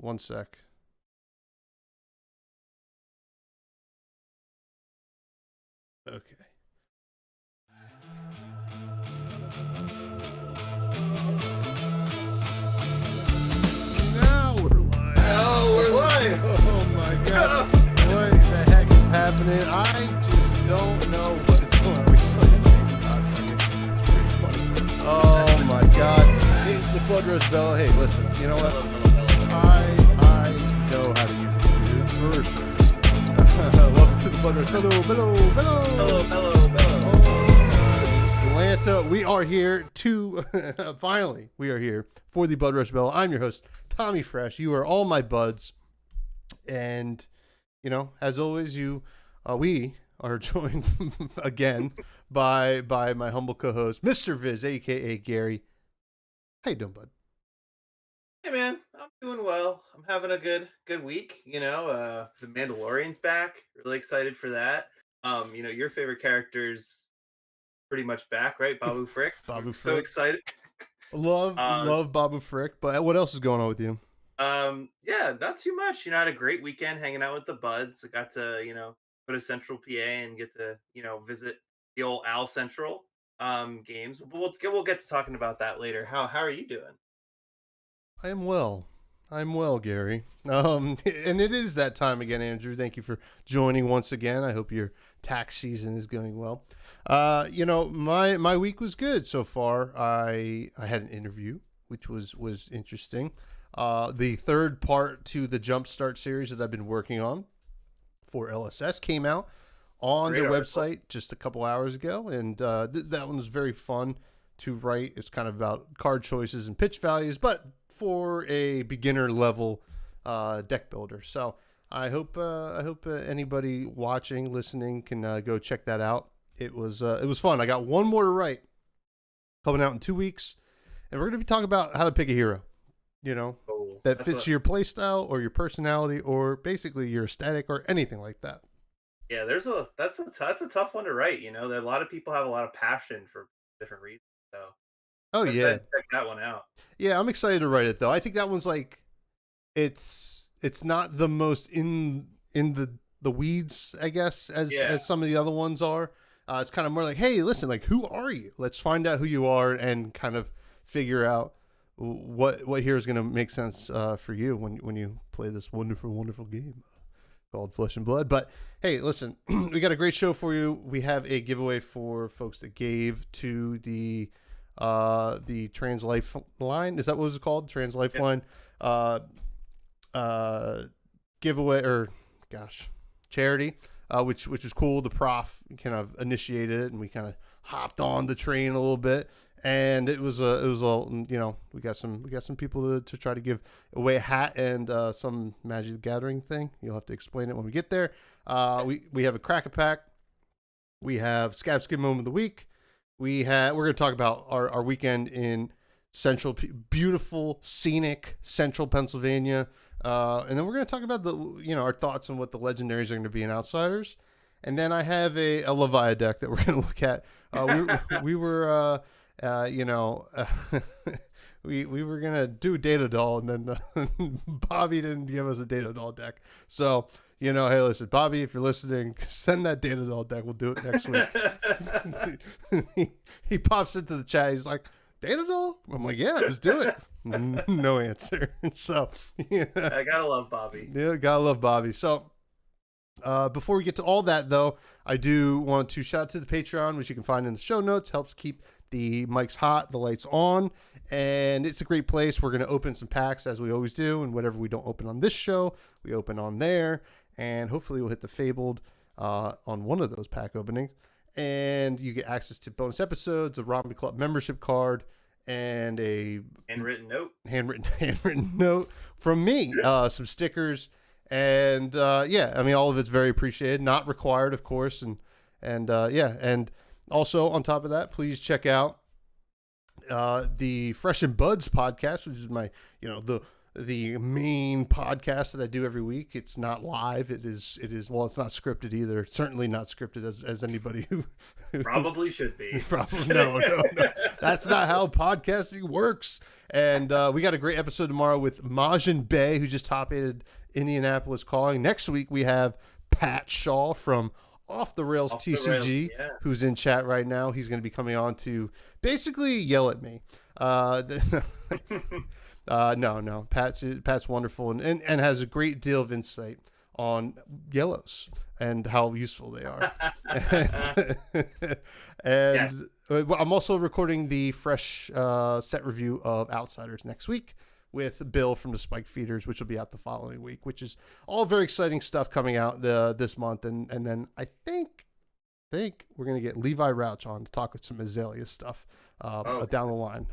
1 sec. Okay. Now we're live. Oh, we're live. Oh my god. What the heck is happening? I just don't know what is going on. We just like it's pretty funny. Oh my god. It's the Budrush Bellow. Hey, listen, you know what? I know how to use a computer for sure. Welcome to the Budrush Bellow. Hello. Atlanta, we are here to finally we are here for the Budrush Bellow. I'm your host, Tommy Fresh. You are all my buds, and you know, as always, we are joined again by my humble co-host, Mr. Viz, aka Gary. How you doing, bud? Hey man, I'm doing well. I'm having a good week. You know, the Mandalorian's back. Really excited for that. You know, your favorite character's pretty much back, right? Babu Frick. Babu So Frick. excited. Love Babu Frick. But what else is going on with you? Yeah, not too much. You know, I had a great weekend hanging out with the buds. I got to, go to Central PA and get to, visit the old Al Central games. We'll get to talking about that later. How are you doing? I am well. I'm well, Gary. And it is that time again, Andrew. Thank you for joining once again. I hope your tax season is going well. You know, my week was good so far. I had an interview, which was interesting. The third part to the Jumpstart series that I've been working on for LSS came out on Great their article. website just a couple hours ago, and that one was very fun to write. It's kind of about card choices and pitch values, but for a beginner level deck builder. So I hope anybody watching, listening can go check that out. It was fun. I got one more to write coming out in 2 weeks, and we're going to be talking about how to pick a hero, you know, Cool. that That's fits your play style or your personality or basically your aesthetic or anything like that. Yeah, that's a tough one to write. You know, that a lot of people have a lot of passion for different reasons. So Oh I'm yeah. excited to check that one out. Yeah, I'm excited to write it though. I think that one's like it's not the most in the weeds, I guess, as some of the other ones are. It's kind of more like, hey, listen, like, who are you? Let's find out who you are and kind of figure out what here is going to make sense for you when you play this wonderful game called Flesh and Blood. But hey, listen, we got a great show for you. We have a giveaway for folks that gave to the Trans Lifeline. Is that what it was called? Trans Lifeline giveaway, or gosh, charity, which was cool. The prof kind of initiated it, and we kind of hopped on the train a little bit. And it was we got some people to try to give away a hat and some Magic the Gathering thing. You'll have to explain it when we get there. We have a Crack-a-Pack. We have Scabskin Moment of the Week. We're going to talk about our weekend in beautiful, scenic Central Pennsylvania. And then we're going to talk about our thoughts on what the legendaries are going to be in Outsiders. And then I have a Leviathan deck that we're going to look at. We were we were going to do Data Doll, and then Bobby didn't give us a Data Doll deck. So, hey, listen, Bobby, if you're listening, send that Data Doll deck. We'll do it next week. he pops into the chat. He's like, Data Doll? I'm like, yeah, let's do it. No answer. So, yeah. I gotta love Bobby. Yeah, gotta love Bobby. So, before we get to all that, though, I do want to shout out to the Patreon, which you can find in the show notes. Helps keep the mics hot, the lights on, and it's a great place. We're going to open some packs as we always do, and whatever we don't open on this show, we open on there, and hopefully we'll hit the Fabled on one of those pack openings, and you get access to bonus episodes, a Romney Club membership card, and a Handwritten note from me, some stickers, and yeah, I mean, all of it's very appreciated, not required, of course, and yeah, and also, on top of that, please check out the Fresh and Buds podcast, which is my, the main podcast that I do every week. It's not live. It is well, it's not scripted either. Certainly not scripted as anybody who Probably should be. probably no. That's not how podcasting works. And we got a great episode tomorrow with Majin Bay, who just top-aided Indianapolis Calling. Next week we have Pat Shaw from Off the Rails TCG, who's in chat right now. He's going to be coming on to basically yell at me. No. Pat's wonderful and has a great deal of insight on yellows and how useful they are. and yes. I'm also recording the fresh set review of Outsiders next week with Bill from the Spike Feeders, which will be out the following week, which is all very exciting stuff coming out this month. And then I think we're going to get Levi Rauch on to talk with some Azalea stuff down the line,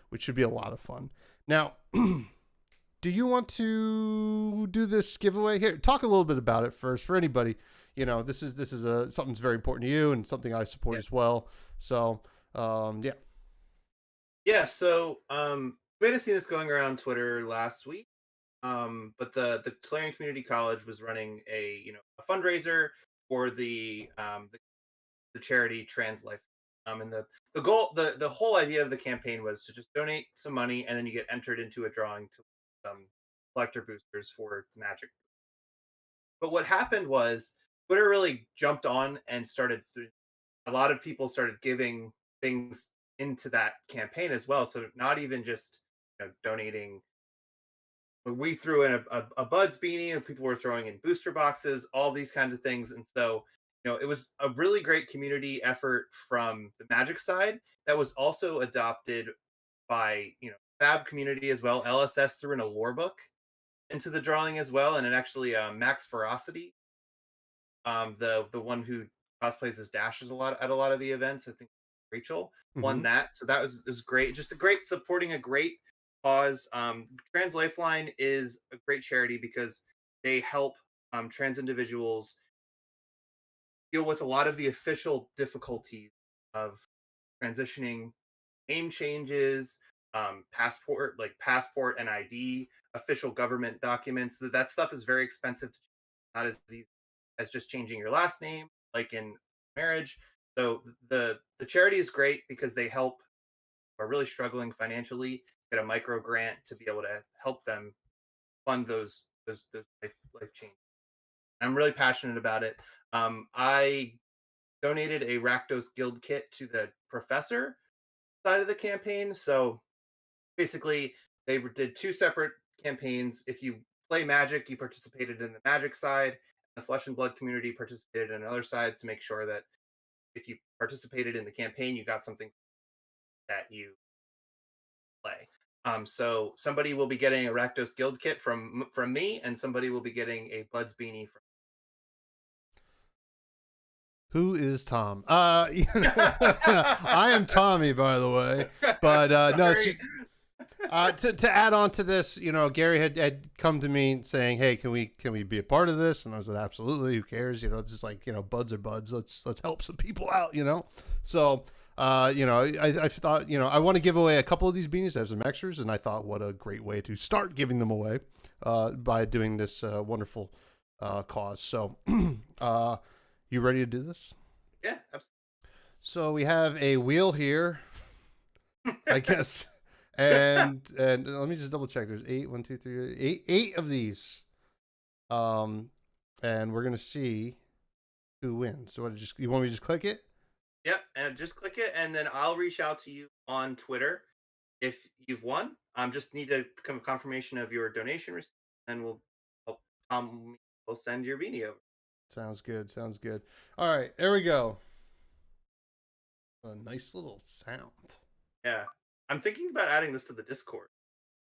which should be a lot of fun. Now, do you want to do this giveaway here? Talk a little bit about it first for anybody. This is something's very important to you and something I support as well. So, yeah. Yeah. So, we had seen this going around Twitter last week. But the Clarion Community College was running a fundraiser for the charity Trans Life. And the goal, the whole idea of the campaign was to just donate some money, and then you get entered into a drawing to some collector boosters for Magic. But what happened was Twitter really jumped on and a lot of people started giving things into that campaign as well. So not even just donating. We threw in a Buds beanie, and people were throwing in booster boxes, all these kinds of things. And so it was a really great community effort from the Magic side that was also adopted by, Fab community as well. LSS threw in a lore book into the drawing as well. And it actually, Max Ferocity, the one who cosplays as Dash a lot at a lot of the events, I think Rachel won that. So that was great. Just a great supporting a great cause. Trans Lifeline is a great charity because they help trans individuals deal with a lot of the official difficulties of transitioning, name changes, passport and ID, official government documents. That stuff is very expensive. Not as easy as just changing your last name, like in marriage. So the charity is great because they help who are really struggling financially get a micro grant to be able to help them fund those life changes. I'm really passionate about it. I donated a Rakdos Guild kit to the professor side of the campaign. So basically, they did two separate campaigns. If you play Magic, you participated in the Magic side. The Flesh and Blood community participated in another side to make sure that if you participated in the campaign, you got something that you play. So somebody will be getting a Rakdos Guild kit from me, and somebody will be getting a Buds beanie from. Who is Tom? I am Tommy, by the way. But no. To add on to this, Gary had come to me saying, "Hey, can we be a part of this?" And I was like, "Absolutely. Who cares? It's just like buds are buds. Let's help some people out. So I thought I want to give away a couple of these beanies. I have some extras, and I thought, what a great way to start giving them away by doing this wonderful cause. So, you ready to do this? Yeah, absolutely. So we have a wheel here, I guess. And let me just double check. There's 8 of these. And we're gonna see who wins. So you want me to just click it? Yep, and just click it, and then I'll reach out to you on Twitter if you've won. Just need a confirmation of your donation receipt, and we'll send your beanie over. Sounds good. All right, there we go. A nice little sound. Yeah. I'm thinking about adding this to the Discord.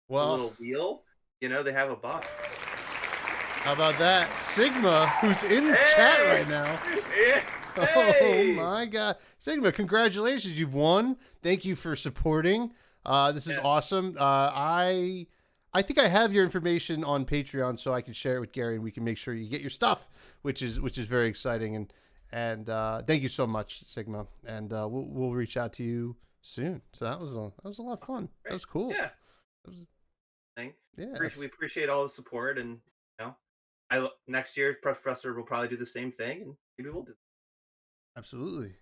Well, a little wheel. They have a bot. How about that? Sigma, who's in the chat right now. Hey! Oh my God. Sigma, congratulations. You've won. Thank you for supporting. This is awesome. I think I have your information on Patreon so I can share it with Gary and we can make sure you get your stuff, which is very exciting. And thank you so much, Sigma. And we'll reach out to you soon. So that was a lot of fun. That was cool. Yeah. thing. Yeah, We appreciate all the support, and next year Professor will probably do the same thing, and maybe we'll do. absolutely.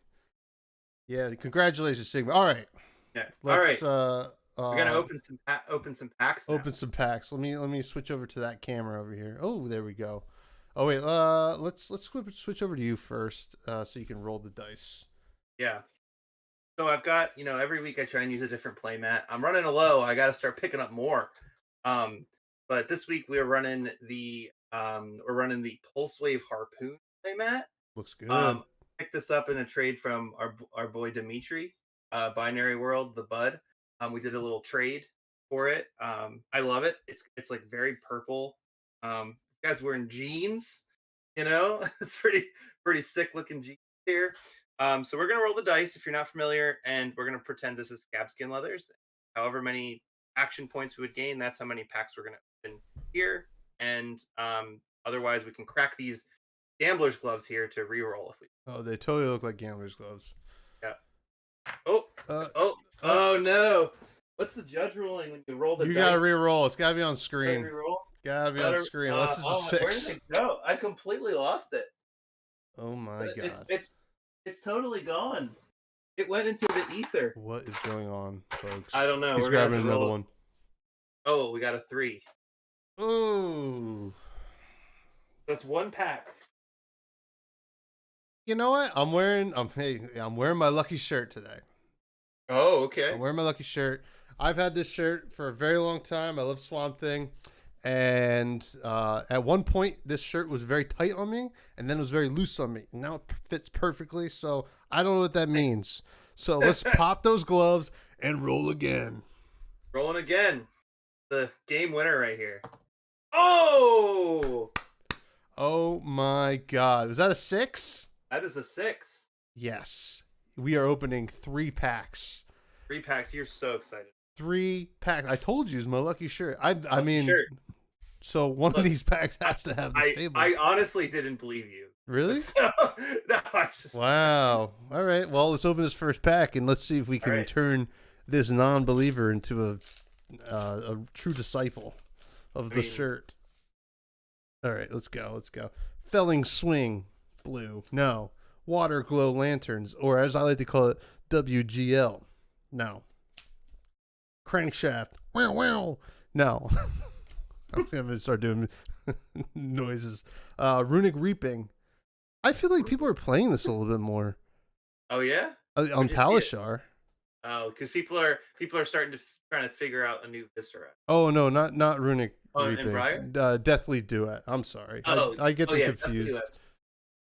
Yeah, congratulations, Sigma. All right, Yeah. All let's right. We're gonna open some packs now. open some packs. Let me switch over to that camera over here. Oh, there we go. Oh wait, let's switch over to you first, so you can roll the dice. Yeah. So I've got, every week I try and use a different play mat. I'm running a low. I got to start picking up more. But this week we're running the Pulse Wave Harpoon play mat. Looks good. Picked this up in a trade from our boy Dimitri, Binary World, the Bud. We did a little trade for it. I love it. It's like very purple. This guy's wearing jeans. It's pretty sick looking jeans here. So we're gonna roll the dice if you're not familiar, and we're gonna pretend this is Scabskin leathers. However many action points we would gain, that's how many packs we're gonna open here. And otherwise, we can crack these gambler's gloves here to re-roll if we. Oh, they totally look like gambler's gloves. Yeah. Oh no! What's the judge ruling when you roll the? You dice? gotta re-roll. It's gotta be on screen. Re-roll. Gotta be on screen. Unless it's a 6. Where did it go? I completely lost it. Oh my god! It's totally gone. It went into the ether. What is going on, folks? I don't know. He's grabbing another one. Oh, we got a 3. Oh, that's one pack. You know what? I'm wearing my lucky shirt today. Oh, okay. I'm wearing my lucky shirt. I've had this shirt for a very long time. I love Swamp Thing. And at one point, this shirt was very tight on me, and then it was very loose on me. And now it fits perfectly, so I don't know what that means. So let's pop those gloves and roll again. Rolling again. The game winner right here. Oh! Oh my god. Was that a 6? That is a 6. Yes. We are opening 3 packs. 3 packs. You're so excited. 3 packs. I told you it's my lucky shirt. I mean, shirt. So one of these packs has to have the Fable. I honestly didn't believe you. Really? So, no, I'm just. Wow. All right. Well, let's open this first pack and let's see if we can turn this non-believer into a true disciple of the shirt. All right. Let's go. Let's go. Felling Swing. Blue. No. Water Glow Lanterns, or as I like to call it, WGL. No. Crankshaft. Wow, wow. No. I'm going to start doing noises. Runic Reaping. I feel like people are playing this a little bit more. Oh, yeah? On Talishar. Oh, because people are starting to trying to figure out a new Viscera. Oh, no, not Runic Reaping. And Deathly Duet. I'm sorry. Oh, I get them confused.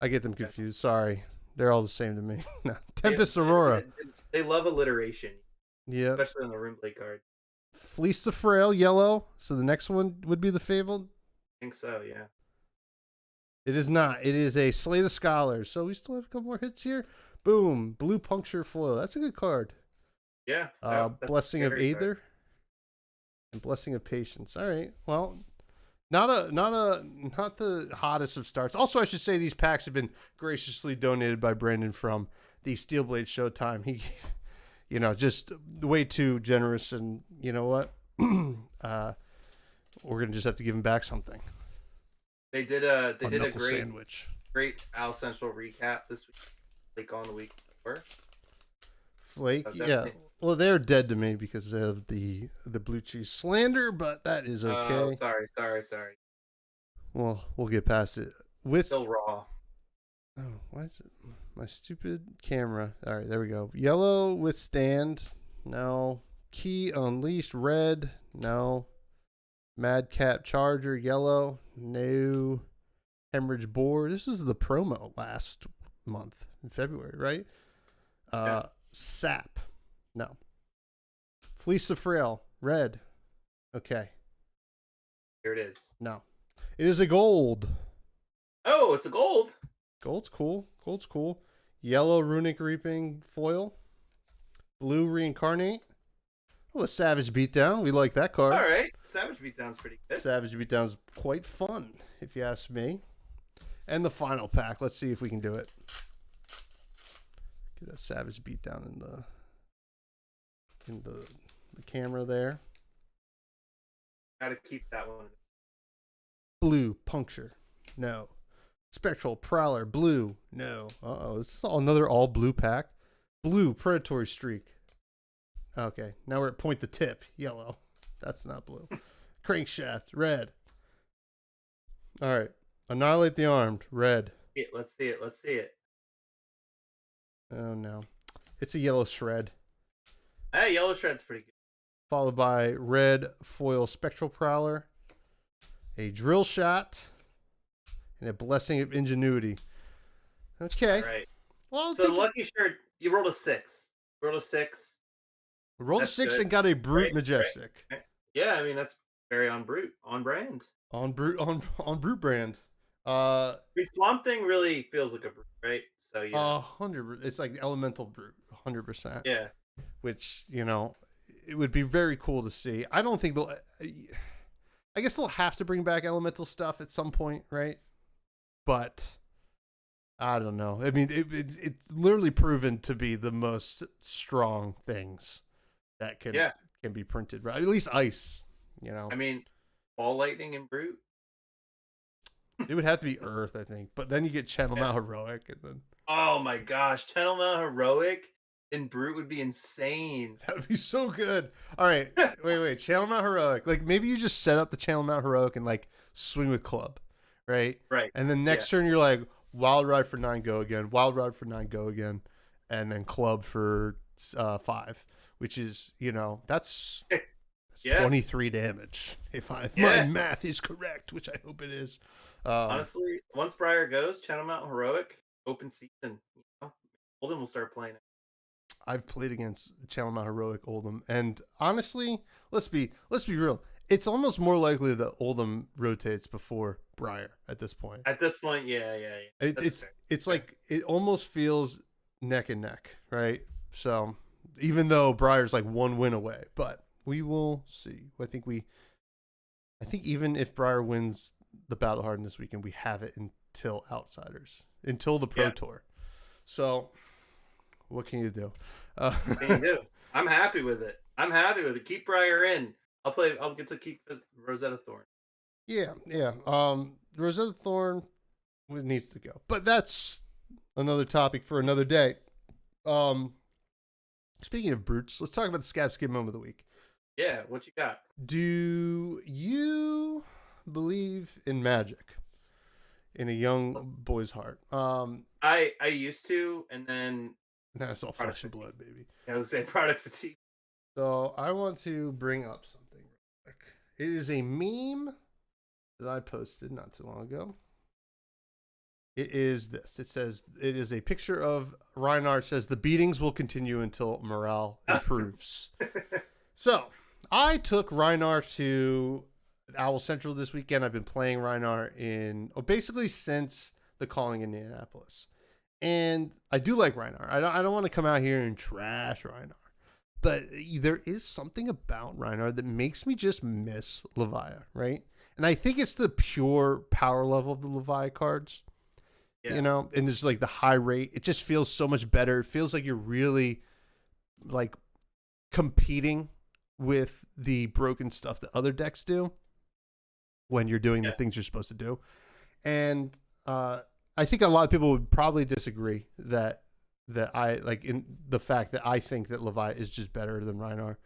I get them confused. Sorry. They're all the same to me. No. Tempest Aurora. They love alliteration. Yeah. Especially on the Runeblade card. Fleece the Frail, yellow. So the next one would be the Fabled? I think so, yeah. It is not. It is a Slay the Scholars. So we still have a couple more hits here. Boom. Blue Puncture Foil. That's a good card. Yeah. Blessing of Aether. And Blessing of Patience. All right. Well, not the hottest of starts. Also, I should say these packs have been graciously donated by Brandon from the Steelblade Showtime. He gave, just way too generous, and you know what? We're gonna just have to give him back something. They did a sandwich. Great Al Central recap this week. Flake on the week before. Flake, yeah. Well, they're dead to me because of the blue cheese slander, but that is okay. Oh, sorry. Well, we'll get past it. Still raw. Oh, why is it my stupid camera? All right, there we go. Yellow Withstand. No. Key Unleashed. Red. No. Madcap Charger. Yellow. No. Hemorrhage Boar. This is the promo last month in February, right? Yeah. Sap. No. Fleece of Frail. Red. Okay. Here it is. No. It is a gold. Oh, it's a gold. Gold's cool. Gold's cool. Yellow Runic Reaping foil. Blue Reincarnate. Oh, a Savage Beatdown. We like that card. All right. Savage Beatdown's pretty good. Savage Beatdown's quite fun, if you ask me. And the final pack. Let's see if we can do it. Get that Savage Beatdown in the camera there. Gotta keep that one. Blue puncture. No. Spectral Prowler. Blue. No. Uh-oh. This is another all blue pack. Blue Predatory Streak. Okay. Now we're at Point the Tip. Yellow. That's not blue. Crankshaft. Red. All right. Annihilate the Armed. Red. Let's see it. Let's see it. Oh, no. It's a yellow shred. Hey, yellow shred's pretty good. Followed by red foil Spectral Prowler. A drill shot. And a blessing of ingenuity. Okay. All right. Well, so the lucky shard, you rolled a 6. Rolled a 6. Rolled a 6 good. And got a Brute Majestic. Right. Yeah, I mean that's very on brand. On Brute brand. I mean, Swamp Thing really feels like a Brute, right? So yeah. 100. It's like Elemental Brute, 100%. Yeah. Which, you know, it would be very cool to see. I don't think they'll. I guess they'll have to bring back elemental stuff at some point, right? But I don't know. I mean, it's literally proven to be the most strong things that can be printed, right? At least ice, you know. I mean, Ball Lightning and Brute. It would have to be Earth, I think. But then you get Channel Mount Heroic, and then. Oh my gosh, Channel Mount Heroic and Brute would be insane. That would be so good. All right, wait. Channel Mount Heroic. Like maybe you just set up the Channel Mount Heroic and like swing with club, right? Right. And then next turn you're like Wild Ride for 9, go again. Wild Ride for 9, go again, and then club for 5, which is that's 23 damage if my math is correct, which I hope it is. Honestly, once Briar goes, Channel Mount Heroic open season, Oldham will start playing it. I've played against Channel Mount Heroic Oldham, and honestly, let's be real. It's almost more likely that Oldham rotates before Briar at this point. At this point, yeah. It's like it almost feels neck and neck, right? So even though Briar's like 1 win away, but we will see. I think even if Briar wins the Battle Hardened this weekend, we have it until Outsiders, until the Pro Tour. So. What can you do? What can you do? I'm happy with it. Keep Briar in. I'll get to keep the Rosetta Thorn. Yeah. Rosetta Thorn needs to go, but that's another topic for another day. Speaking of brutes, let's talk about the Scabskin moment of the week. Yeah, what you got? Do you believe in magic in a young boy's heart? I used to, and then. No, it's all flesh and blood, baby. I was saying product fatigue. So I want to bring up something real quick. It is a meme that I posted not too long ago. It is this. It says, it is a picture of Reinhardt. Says the beatings will continue until morale improves. So I took Reinhardt to Owl Central this weekend. I've been playing Reinhardt basically since the calling in Indianapolis. And I do like Reinhardt. I don't want to come out here and trash Reinhardt. But there is something about Reinhardt that makes me just miss Leviah, right? And I think it's the pure power level of the Leviah cards. Yeah. And there's like the high rate. It just feels so much better. It feels like you're really like competing with the broken stuff that other decks do when you're doing the things you're supposed to do. And I think a lot of people would probably disagree that I like in the fact that I think that Leviah is just better than Reinhardt.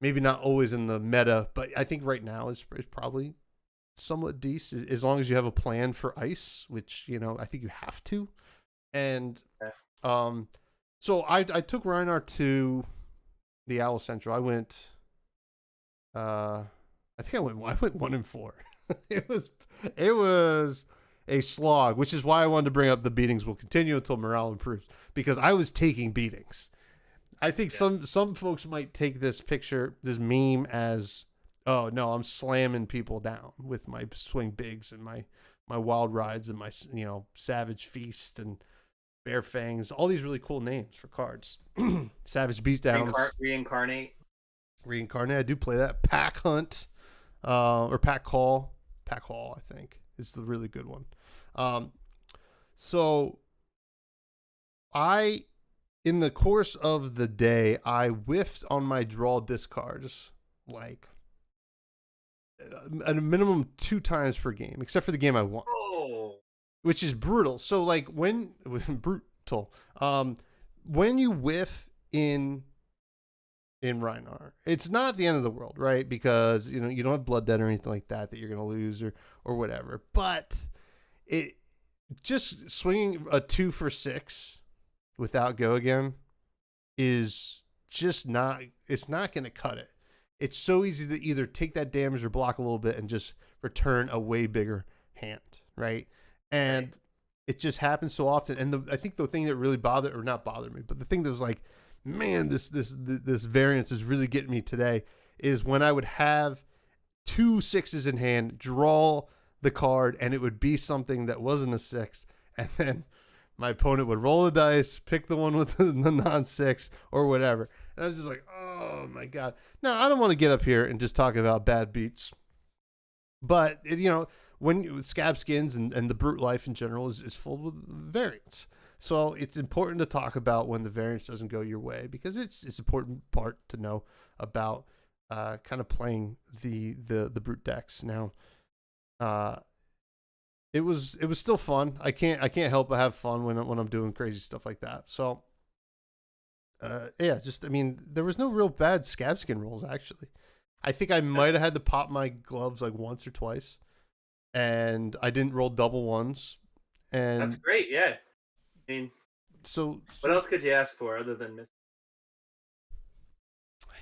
Maybe not always in the meta, but I think right now is probably somewhat decent as long as you have a plan for ice, which I think you have to. And so I took Reinhardt to the Owl Central. I went I went 1-4. It was a slog, which is why I wanted to bring up the beatings will continue until morale improves, because I was taking beatings. I think some folks might take this meme as, oh no, I'm slamming people down with my swing bigs and my wild rides and my Savage Feast and Bear Fangs, all these really cool names for cards. Savage Beatdowns, Reincarnate. I do play that. Pack Hunt, or Pack Call, I think. Is the really good one. So in the course of the day, I whiffed on my draw discards like at a minimum 2 times per game, except for the game I won, Oh, which is brutal. So like when brutal, when you whiff in Rhinar, it's not the end of the world, right? Because you don't have blood debt or anything like that you're gonna lose or whatever. But it just swinging a 2 for 6 without go again is just not. It's not gonna cut it. It's so easy to either take that damage or block a little bit and just return a way bigger hand, right? And it just happens so often. And I think the thing that really not bothered me, but the thing that was like, man, this variance is really getting me today, is when I would have 2 6s in hand, draw the card, and it would be something that wasn't a 6, and then my opponent would roll the dice, pick the one with the non-6 or whatever. And I was just like, oh my God. Now, I don't want to get up here and just talk about bad beats, but when Scabskins and the brute life in general is full with variance. So it's important to talk about when the variance doesn't go your way, because it's important part to know about kind of playing the brute decks. Now, it was still fun. I can't help but have fun when I'm doing crazy stuff like that. So yeah, there was no real bad Scabskin rolls actually. I think I might have had to pop my gloves like once or twice, and I didn't roll double ones. And that's great. Yeah. I mean, so what else could you ask for other than miss?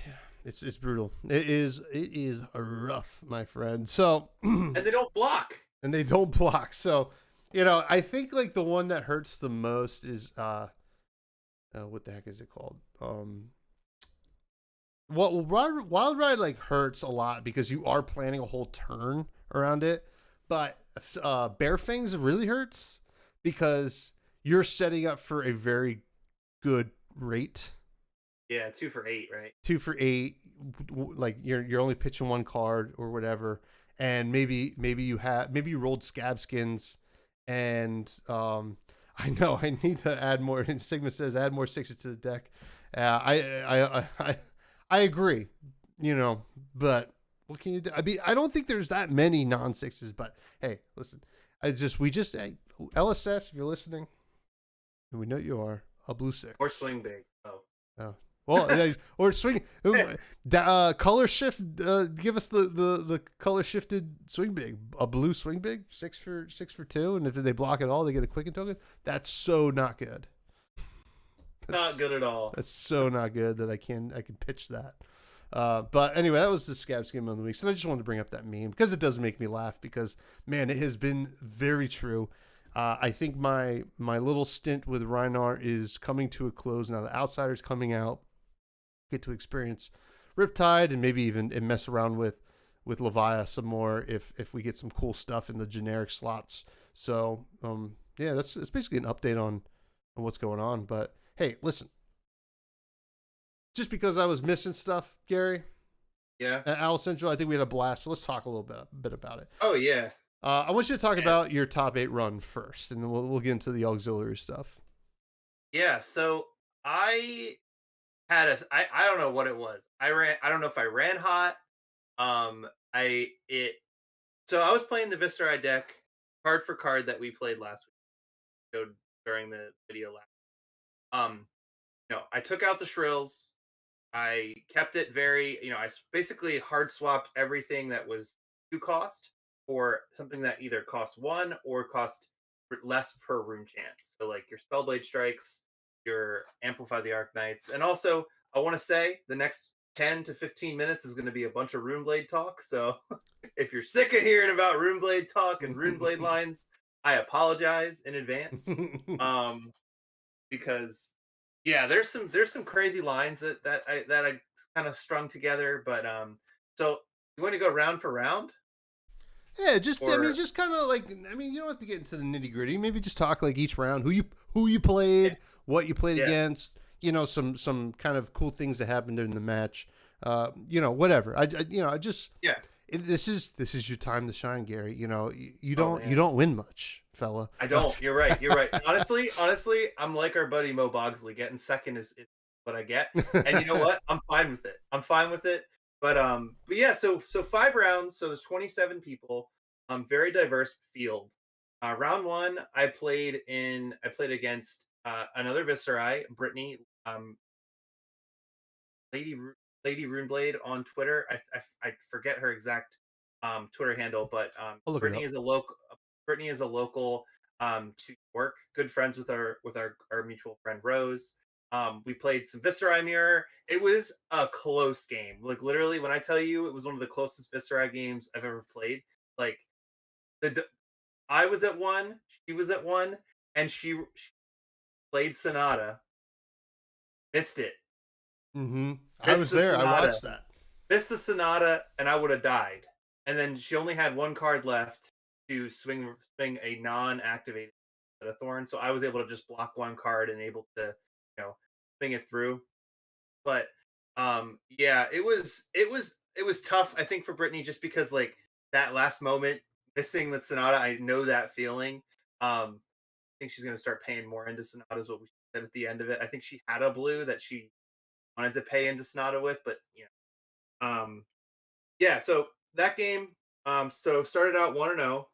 Yeah, it's brutal. It is rough, my friend. So and they don't block. And they don't block. So, I think like the one that hurts the most is what the heck is it called? Wild Ride like hurts a lot because you are planning a whole turn around it, but Bear Fangs really hurts because you're setting up for a very good rate. Yeah, 2 for 8, right? 2 for 8, like you're only pitching one card or whatever, and maybe you rolled Scabskins, and I know I need to add more. And Sigma says add more 6s to the deck. I agree, but what can you do? I mean, I don't think there's that many non-6s, but hey, listen, LSS, if you're listening, and we know you are, a blue 6 or swing big. Oh. Well, yeah, or swing color shift. Give us the color shifted swing big, a blue swing big, 6 for 2, and if they block it all, they get a quicken token. That's so not good. Not good at all. That's so not good that I can pitch that. But anyway, that was the Scabskin of the week, and I just wanted to bring up that meme because it does make me laugh. Because man, it has been very true. I think my little stint with Rhinar is coming to a close now. The Outsider's coming out. Get to experience Riptide and maybe even mess around with Leviathan some more if we get some cool stuff in the generic slots. So yeah, it's basically an update on what's going on. But hey, listen, just because I was missing stuff, Gary, yeah, at Owl Central, I think we had a blast. So let's talk a little bit about it. Oh yeah. I want you to talk about your top 8 run first, and then we'll get into the auxiliary stuff. Yeah, so I had I don't know what it was. I don't know if I ran hot. So I was playing the Viscera deck card for card that we played last week. Showed during the video last. I took out the Shrills. I kept it very, I basically hard swapped everything that was 2 cost for something that either cost 1 or cost less per rune chant. So like your Spellblade Strikes, your Amplify the Arknights, and also I want to say the next 10 to 15 minutes is going to be a bunch of Runeblade talk. So if you're sick of hearing about Runeblade talk and Runeblade lines, I apologize in advance. Because yeah, there's some crazy lines that I kind of strung together, but so you want to go round for round? Yeah, just kind of like, you don't have to get into the nitty gritty. Maybe just talk like each round, who you played, what you played against, some kind of cool things that happened during the match, whatever. This is your time to shine, Gary. You don't win much, fella. I don't. You're right. Honestly, I'm like our buddy Mo Bogsley. Getting second is what I get, and you know what? I'm fine with it. but yeah, so 5 rounds, so there's 27 people, very diverse field. Round one, I played against another Viserai, Brittany, Lady Lady Runeblade on Twitter. I forget her exact Twitter handle, but I'll look it Brittany up. is a local. Brittany is a local to work. Good friends with our mutual friend Rose. We played some Viserai Mirror. It was a close game. Like literally, when I tell you, it was one of the closest Viserai games I've ever played. Like the I was at one, she was at one, and she played Sonata, missed it, I missed was the there. I Sonata. watched that. Missed the Sonata, and I would have died. And then she only had one card left to swing a non-activated a thorn, so I was able to just block one card and able to, swing it through. But yeah, it was tough, I think, for Brittany just because like that last moment, missing the Sonata, I know that feeling. I think she's gonna start paying more into Sonata is what we said at the end of it. I think she had a blue that she wanted to pay into Sonata with, but yeah, so that game, so started out 1-0,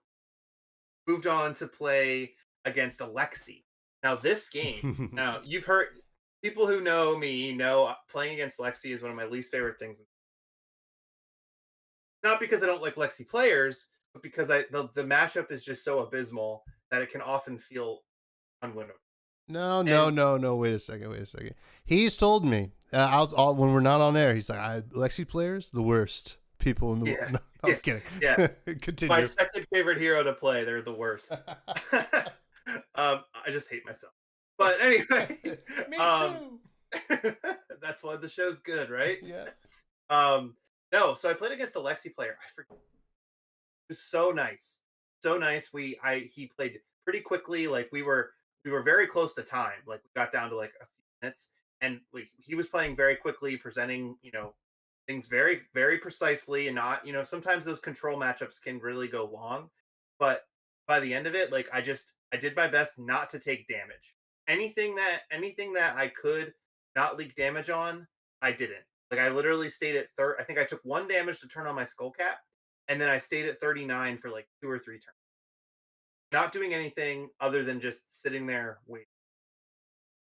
moved on to play against Alexi. Now this game, now you've heard people who know me know playing against Lexi is one of my least favorite things. Not because I don't like Lexi players, but because the mashup is just so abysmal that it can often feel unwinnable. No, no, And no, no. Wait a second. Wait a second. He's told me. When we're not on air. He's like, Lexi players, the worst people in the world. yeah, No, I'm yeah, kidding. yeah. My Continue. second favorite hero to play, they're the worst. I just hate myself. But anyway, Me um, too. that's why the show's good, right? Yeah. Um, no, so I played against a Lexi player. I forget. It was so nice, so nice. He played pretty quickly. Like we were very close to time. Like we got down to like a few minutes, and like he was playing very quickly, presenting things very very precisely, and not sometimes those control matchups can really go long, but by the end of it, like I did my best not to take damage. Anything that I could not leak damage on, I didn't. Like I literally stayed at third. I think I took one damage to turn on my skull cap, and then I stayed at 39 for like 2 or 3 turns, not doing anything other than just sitting there waiting.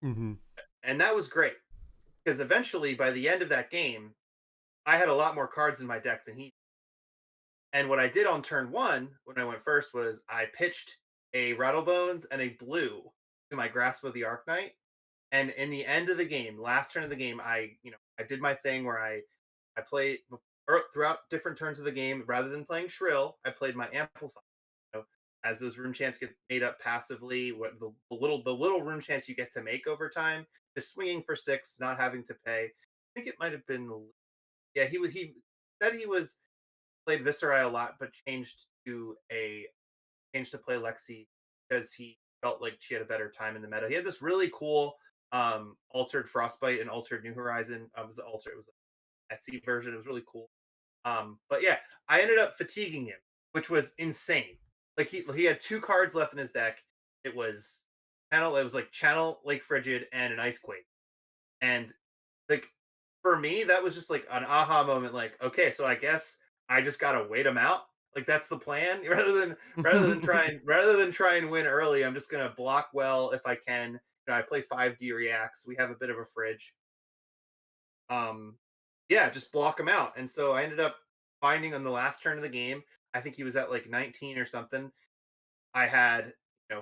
Mm-hmm. And that was great because eventually, by the end of that game, I had a lot more cards in my deck than he. And what I did on turn one when I went first was I pitched a Rattlebones and a blue to my Grasp of the Arknight. And in the end of the game, last turn of the game, I did my thing where I played throughout different turns of the game. Rather than playing Shrill, I played my Amplify. As those room chants get made up passively, what the little room chants you get to make over time, just swinging for 6, not having to pay. I think it might have been, yeah, he said he was played Viserai a lot, but changed to play Lexi because he felt like she had a better time in the meta. He had this really cool altered Frostbite and altered New Horizon. It was an Etsy version. It was really cool. But yeah, I ended up fatiguing him, which was insane. Like he had 2 cards left in his deck. It was Channel. It was like Channel Lake Frigid and an Icequake. And like for me, that was just like an aha moment. Like, okay, so I guess I just gotta wait him out. Like that's the plan. Rather than try and win early, I'm just gonna block well if I can. I play 5D reacts. We have a bit of a fridge. Um, yeah, just block him out. And so I ended up finding on the last turn of the game. I think he was at like 19 or something. I had 3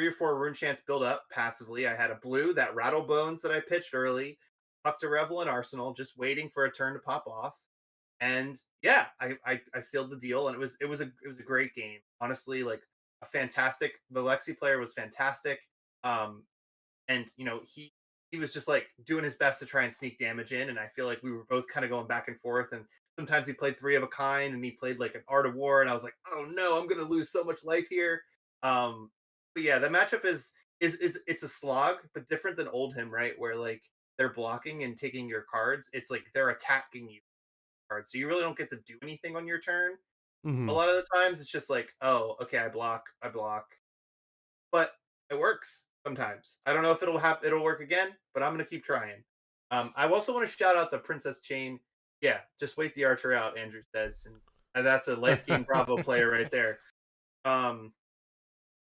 or 4 rune chants build up passively. I had a blue that rattle bones that I pitched early, up to Revel and Arsenal, just waiting for a turn to pop off. And yeah, I sealed the deal, and it was a great game. Honestly, like a fantastic. The Lexi player was fantastic. Um, and he was just like doing his best to try and sneak damage in, and I feel like we were both kind of going back and forth, and sometimes he played Three of a Kind and he played like an Art of War, and I was like, oh no, I'm gonna lose so much life here. But yeah, the matchup it's a slog, but different than Oldhim, right, where like they're blocking and taking your cards. It's like they're attacking you cards, so you really don't get to do anything on your turn. A Mm-hmm. lot of the times it's just like, oh, okay, I block, but it works sometimes. I don't know if it'll work again, but I'm gonna keep trying. I also want to shout out the Princess Chain. Yeah, just wait the archer out, Andrew says, and that's a life game Bravo player right there. Um,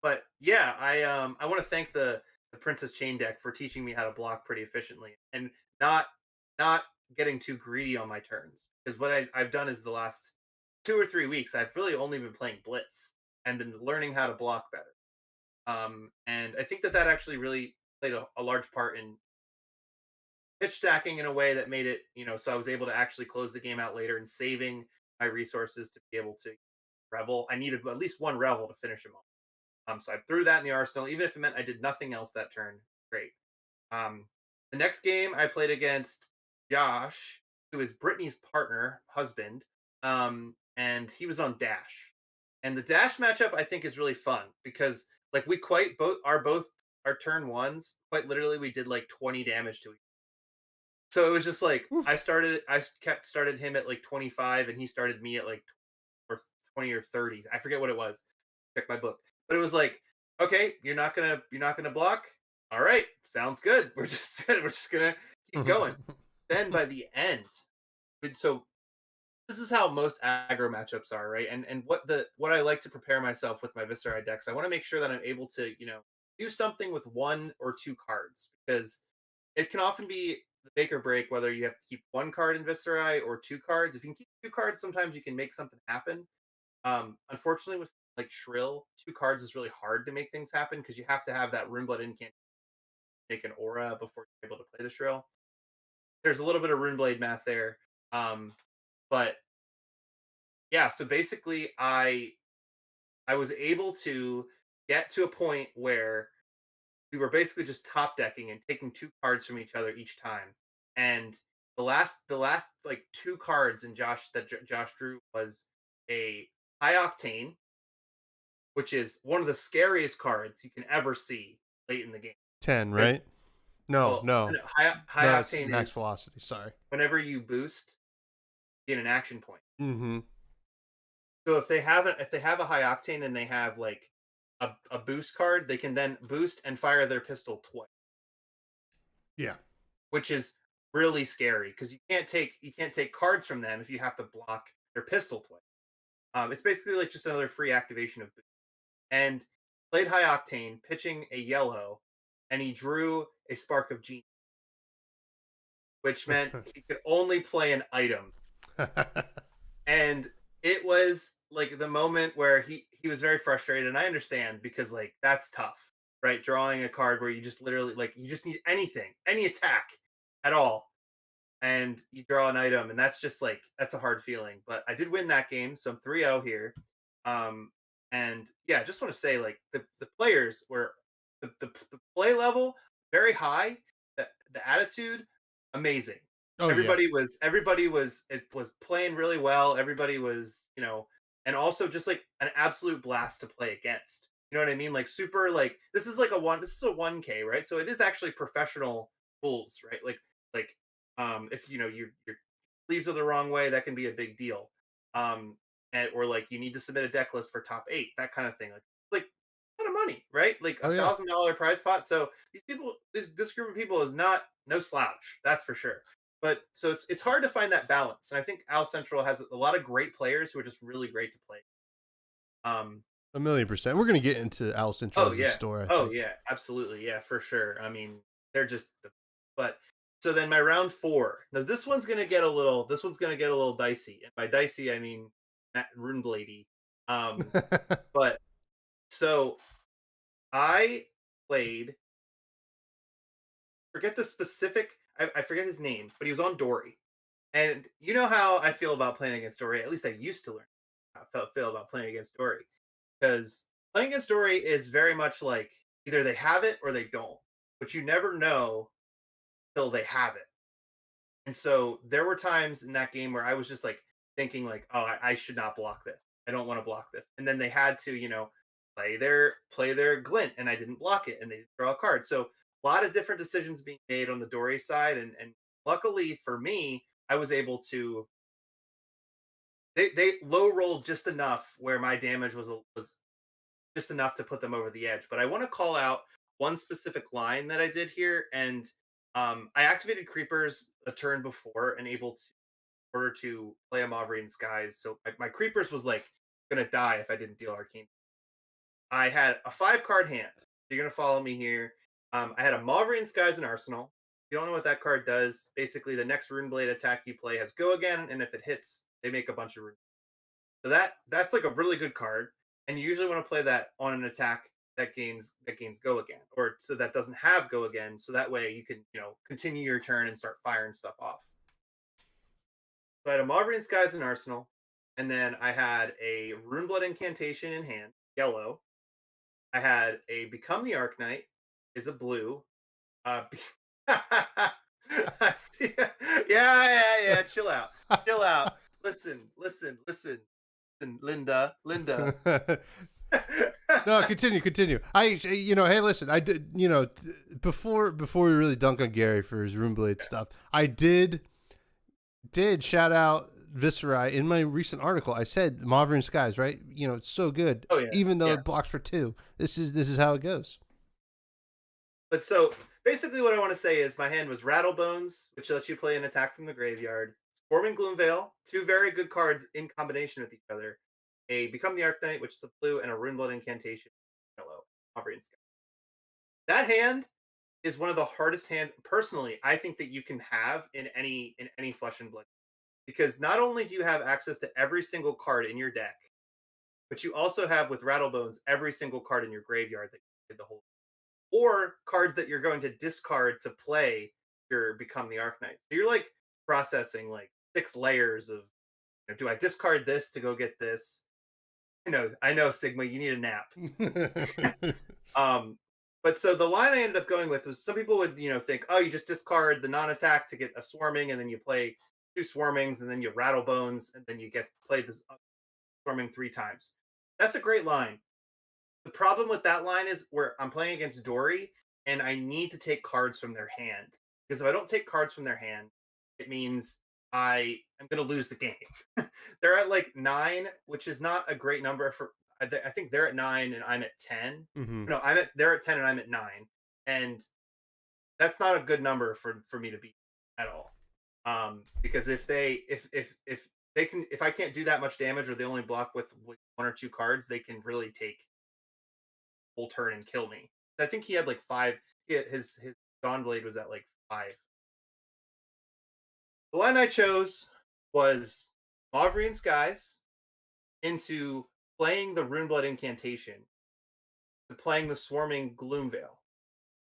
but yeah, I want to thank the Princess Chain deck for teaching me how to block pretty efficiently and not not getting too greedy on my turns. Because what I've done is the last 2 or 3 weeks, I've really only been playing Blitz and been learning how to block better. And I think that that actually really played a large part in pitch stacking in a way that made it, so I was able to actually close the game out later and saving my resources to be able to revel. I needed at least one revel to finish him off. So I threw that in the arsenal, even if it meant I did nothing else that turn. Great. Um, the next game I played against Josh, who is Brittany's partner, husband, and he was on Dash. And the Dash matchup I think is really fun because like we quite both our turn ones, quite literally we did like 20 damage to each. So it was just like Oof. kept started him at like 25 and he started me at like or 20 or 30. I forget what it was. Check my book. But it was like, okay, you're not gonna block. All right, sounds good. We're just gonna keep going. Then by the end, so this is how most aggro matchups are, right? And what I like to prepare myself with my Viscerai decks, I want to make sure that I'm able to, do something with one or two cards because it can often be the make or break whether you have to keep one card in Viscerai or two cards. If you can keep two cards, sometimes you can make something happen. Unfortunately, with like Shrill, two cards is really hard to make things happen because you have to have that Runeblood Incant make an aura before you're able to play the Shrill. There's a little bit of Runeblade math there, but yeah. So basically, I was able to get to a point where we were basically just top decking and taking two cards from each other each time. And the last like two cards in Josh drew was a High Octane, which is one of the scariest cards you can ever see late in the game. 10, Because right? No, well, no. high No, it's octane max is velocity. Sorry. whenever you boost in an action point. Mm-hmm. So if they have a high octane and they have like a boost card, they can then boost and fire their pistol twice, Yeah. which is really scary because you can't take cards from them if you have to block their pistol twice. It's basically like just another free activation of boost. And played high octane, pitching a yellow, and he drew a spark of genius, which meant he could only play an item. And it was like the moment where he was very frustrated, and I understand because like that's tough, right? Drawing a card where you just literally like you just need anything, any attack at all, and you draw an item, and that's just like that's a hard feeling. But I did win that game, so I'm 3-0 here. Um, and yeah, just want to say like the players were the play level very high, the attitude amazing. Oh yeah. Everybody was playing really well. Everybody was, and also just like an absolute blast to play against. You know what I mean? Like super like this is a 1K, right? So it is actually professional rules, right? Like if your sleeves are the wrong way, that can be a big deal. Or like you need to submit a deck list for top eight, that kind of thing. Like a lot of money, right? Like Oh a yeah. $1,000 prize pot. So these people, this group of people is not no slouch, that's for sure. But so it's hard to find that balance, and I think Al Central has a lot of great players who are just really great to play. Um, 1,000,000%. We're gonna get into Al oh Central's yeah, story, I oh think. yeah, absolutely, yeah, for sure. I mean, they're just, but so then my round four. Now this one's gonna get a little dicey, and by dicey I mean Rune Blady. Um, but so I played forget the specific. I forget his name, but he was on Dory. And you know how I feel about playing against Dory. At least I used to learn how I feel about playing against Dory, because playing against Dory is very much like either they have it or they don't, but you never know till they have it. And so there were times in that game where I was just like thinking like, oh, I should not block this. I don't want to block this. And then they had to, play their glint, and I didn't block it, and they didn't draw a card. So a lot of different decisions being made on the Dory side, and luckily for me, I was able to. They low rolled just enough where my damage was just enough to put them over the edge. But I want to call out one specific line that I did here, and I activated creepers a turn before and able to order to play a Mauvrion Skies. So my creepers was like gonna die if I didn't deal arcane. I had a 5 card hand. You're gonna follow me here. I had a Mauvrion Skies in Arsenal. If you don't know what that card does, basically the next Rune Blade attack you play has go again, and if it hits, they make a bunch of runes. So that's like a really good card, and you usually want to play that on an attack that gains go again, or so that doesn't have go again. So that way you can continue your turn and start firing stuff off. So I had a Mauvrion Skies in Arsenal, and then I had a Runeblood Incantation in hand, yellow. I had a Become the Arc Knight, is a blue. Be- I see. Yeah. Chill out. Chill out. Listen, Linda. No, continue. Hey, listen, I did, before we really dunk on Gary for his Runeblade stuff, I did shout out Viscerai in my recent article. I said Mauvrion Skies, right? It's so good. Oh yeah, Even though yeah. it blocks for 2. This is how it goes. But so basically, what I want to say is my hand was Rattlebones, which lets you play an attack from the graveyard. Swarming Gloomveil, 2 very good cards in combination with each other. A Become the Arc Knight, which is a blue, and a Runeblood Incantation, yellow. Mauvrion Skies. That hand is one of the hardest hands, personally, I think, that you can have in any Flesh and Blood, because not only do you have access to every single card in your deck, but you also have, with Rattlebones, every single card in your graveyard that you did the whole, or cards that you're going to discard to play your Become the Arc Knight. So you're like processing like 6 layers of, do I discard this to go get this? I know, Sigma, you need a nap. Um, but so the line I ended up going with was, some people would, think, oh, you just discard the non-attack to get a swarming, and then you play 2 swarmings, and then you rattle bones, and then you get played this swarming 3 times. That's a great line. The problem with that line is where I'm playing against Dory, and I need to take cards from their hand. Because if I don't take cards from their hand, it means I am going to lose the game. They're at like 9, which is not a great number for. I think they're at 9 and I'm at 10. Mm-hmm. No, they're at 10 and I'm at 9, and that's not a good number for me to beat at all. Because if I can't do that much damage, or they only block with 1 or 2 cards, they can really take whole turn and kill me. I think he had like 5. His Dawnblade was at like 5. The line I chose was Mauvrion Skies into playing the Runeblood Incantation to playing the Swarming Gloomveil.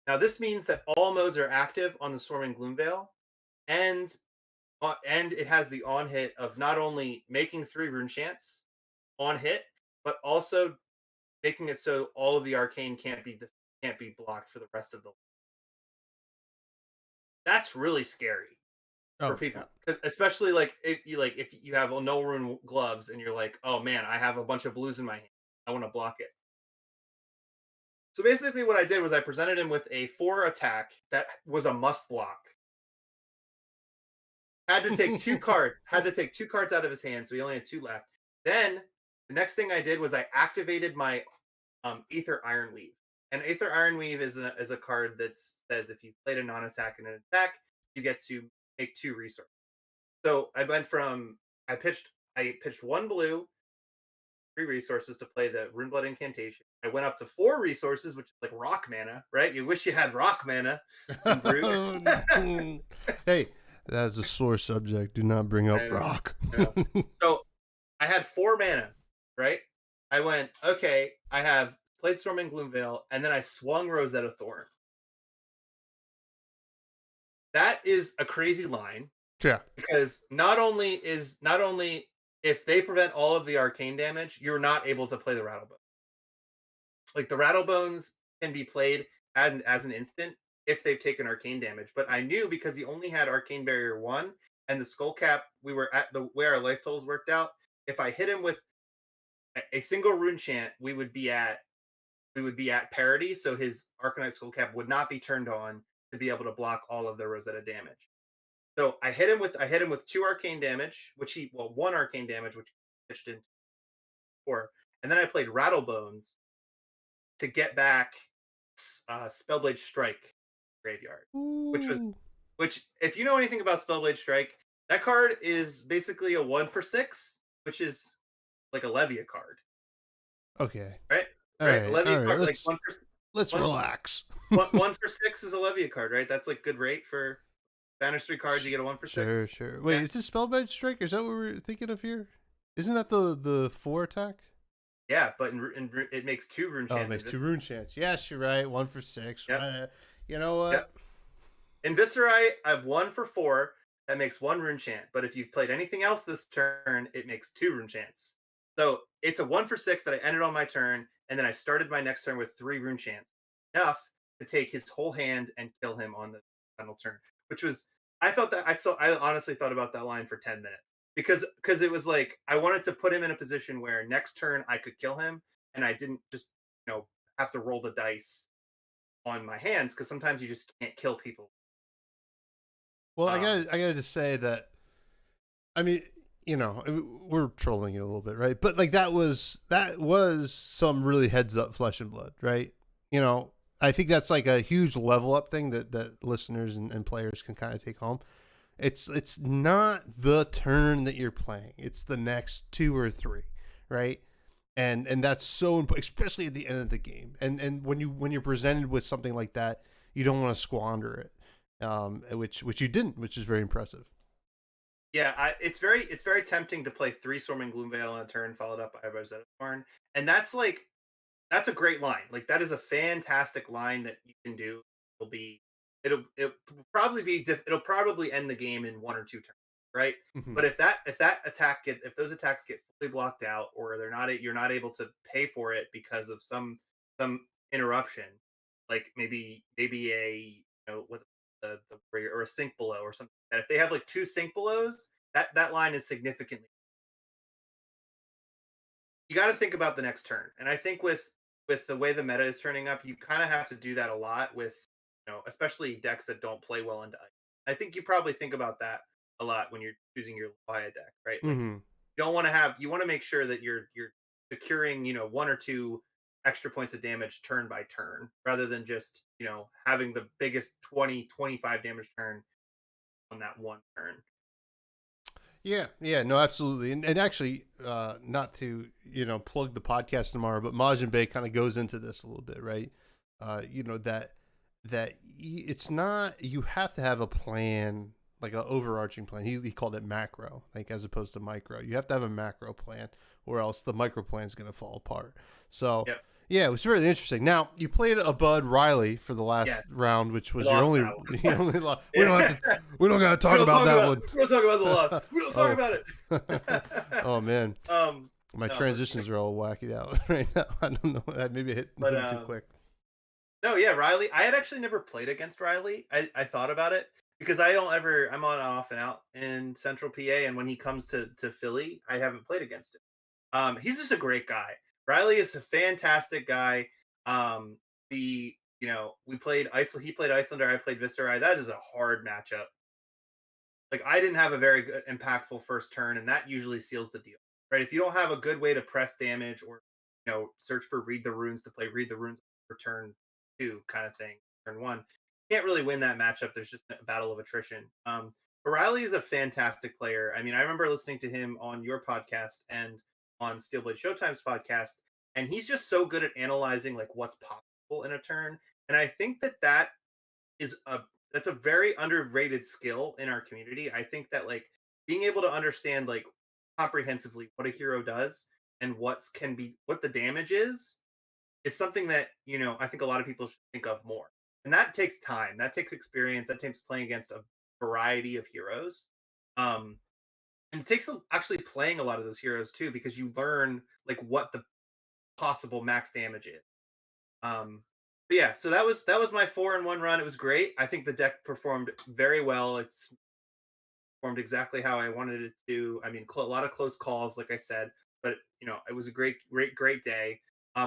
Now this means that all modes are active on the Swarming Gloomveil, and it has the on hit of not only making 3 rune chants on hit, but also making it so all of the arcane can't be blocked for the rest of the. That's really scary for people, especially like if you have no rune gloves and you're like, oh man, I have a bunch of blues in my hand, I want to block it. So basically, what I did was I presented him with a 4 attack that was a must block. Had to take 2 cards. Had to take 2 cards out of his hand, so he only had 2 left. Then the next thing I did was I activated my Aether Ironweave. And Aether Ironweave is a card that says if you played a non-attack and an attack, you get to make 2 resources. So I went from I pitched 1 blue, 3 resources to play the Runeblood Incantation. I went up to 4 resources, which is like rock mana, right? You wish you had rock mana in Brute. Hey, that's a sore subject. Do not bring up rock. So I had 4 mana, right? I went, okay, I have played Storming Gloomveil, and then I swung Rosetta Thorn. That is a crazy line. Yeah. Because not only if they prevent all of the arcane damage, you're not able to play the Rattlebones. Like the Rattlebones can be played as an instant if they've taken arcane damage. But I knew, because he only had Arcane Barrier 1 and the Skull Cap, we were at the where our life totals worked out. If I hit him with a single rune chant, we would be at parity. So his Arcanite Skull Cap would not be turned on to be able to block all of the Rosetta damage. So I hit him with 2 arcane damage, 1 arcane damage, which he pitched into 4, and then I played Rattlebones to get back Spellblade Strike graveyard, which if you know anything about Spellblade Strike, That card is basically a 1 for 6, which is like a Levia card, Okay. right? All Right? A right. All Levia right. card, like Let's one, relax. 1 for 6 is a Levia card, right? That's like good rate for banish 3 cards. You get a one for Sure, six. sure. Wait, Yeah, is this Spellbind Strike? Is that what we're thinking of here? Isn't that the 4 attack? yeah, but it makes 2 rune Oh, it chance makes in 2 rune chance. Yes, you're right. 1 for 6. Yep, You know yep. what? In Viscerai, I have 1 for 4. That makes 1 rune chant. But if you've played anything else this turn, it makes 2 rune chants. So it's a 1 for 6 that I ended on my turn, and then I started my next turn with 3 rune chants. Enough to take his whole hand and kill him on the final turn. Which was I honestly thought about that line for 10 minutes. Because it was like I wanted to put him in a position where next turn I could kill him and I didn't just, have to roll the dice on my hands because sometimes you just can't kill people. Well, Um, I got to say that I mean, we're trolling you a little bit, right? But like that was some really heads up flesh and blood, right? I think that's like a huge level up thing that listeners and players can kind of take home. It's not the turn that you're playing; it's the next 2 or 3, right? And that's so important, especially at the end of the game. And when you're presented with something like that, you don't want to squander it, which you didn't, which is very impressive. Yeah, it's very tempting to play 3 Storming Gloomveil on a turn, followed up by a Rosetta Thorn, and that's a great line. Like that is a fantastic line that you can do. It'll be it'll probably it'll probably end the game in 1 or 2 turns, right? Hmm. But if those attacks get fully blocked out, or you're not able to pay for it because of some interruption, like maybe with the warrior or a sink below or something. That if they have like 2 sink belows, that line is significantly. You got to think about the next turn, and I think with the way the meta is turning up, you kind of have to do that a lot with especially decks that don't play well into ice. I think you probably think about that a lot when you're choosing your Laya deck, right? Like Hmm. you want to make sure that you're securing 1 or 2 extra points of damage turn by turn rather than just having the biggest 20-25 damage turn on that one turn. Yeah, yeah, no, absolutely, and actually, not to plug the podcast tomorrow, but Majin Bay kind of goes into this a little bit, right? It's not you have to have a plan, like an overarching plan. He called it macro, like as opposed to micro. You have to have a macro plan, or else the micro plan is going to fall apart. So Yep. yeah, it was really interesting. Now you played a Bud Riley for the last Yes. round, which We was your lost only. that The one. only we don't have Yeah. to. We don't got to talk about that one. We don't talk about the loss. We don't talk Oh. about it. Oh man, my No, but transitions are all wacky out right now. I don't know. Maybe I hit but him too quick. no, yeah, Riley. I had actually never played against Riley. I thought about it because I'm on off and out in Central PA, and when he comes to Philly, I haven't played against him. He's just a great guy. Riley is a fantastic guy. The we played He played Icelander, I played Viscerai. That is a hard matchup. Like I didn't have a very good impactful first turn, and that usually seals the deal. Right? If you don't have a good way to press damage or search for read the runes to play read the runes for turn 2 kind of thing, turn 1, you can't really win that matchup. There's just a battle of attrition. But Riley is a fantastic player. I mean, I remember listening to him on your podcast and on Steelblade Showtime's podcast, and he's just so good at analyzing like what's possible in a turn. And I think that is a that's a very underrated skill in our community. I think that like being able to understand like comprehensively what a hero does and what the damage is something that I think a lot of people should think of more. And that takes time, that takes experience, that takes playing against a variety of heroes. Um, and it takes actually playing a lot of those heroes too, because you learn like what the possible max damage is. But yeah, so that was my 4-in-1 run. It was great. I think the deck performed very well. It's performed exactly how I wanted it to. I mean, a lot of close calls, like I said, but it was a great day.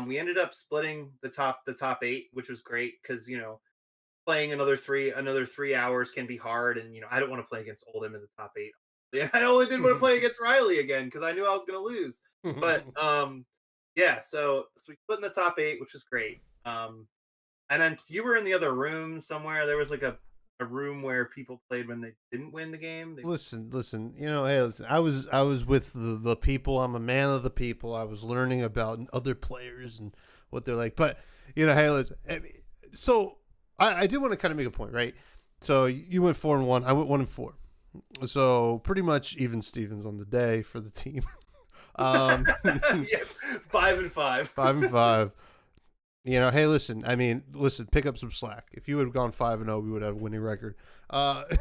We ended up splitting the top 8, which was great because playing another 3 hours can be hard, and I don't want to play against Oldham in the top 8. Yeah, I only did want to play against Riley again because I knew I was going to lose. But yeah, so we split in the top 8, which was great. And then you were in the other room somewhere. There was like a a room where people played when they didn't win the game. Listen. Hey, listen. I was with the people. I'm a man of the people. I was learning about other players and what they're like. But hey, listen. So I do want to kind of make a point, right? So you went 4-1. I went 1-4. So pretty much even Stevens on the day for the team. Yeah, 5-5. 5-5. Hey, listen. I mean, pick up some slack. If you had gone 5-0, we would have a winning record. But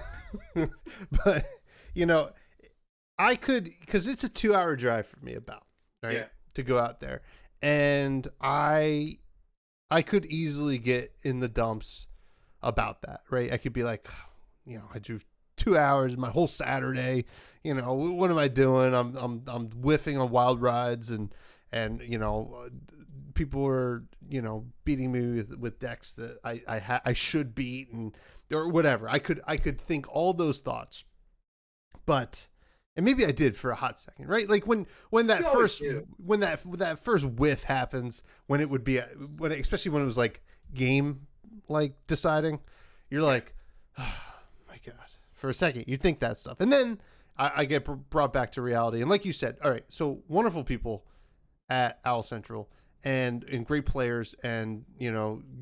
I could, because it's a 2-hour drive for me, about right to go out there, and I could easily get in the dumps about that, right? I could be like, I drove 2 hours, my whole Saturday. What am I doing? I'm whiffing on wild rides, and people were beating me with decks that I should beat, or whatever. I could think all those thoughts, and maybe I did for a hot second, right? Like when that first whiff happens, when it would be especially when it was like game like deciding, you're like, oh my god. For a second, you think that stuff, and then I get brought back to reality. And like you said, all right, so wonderful people at Owl Central, and great players, and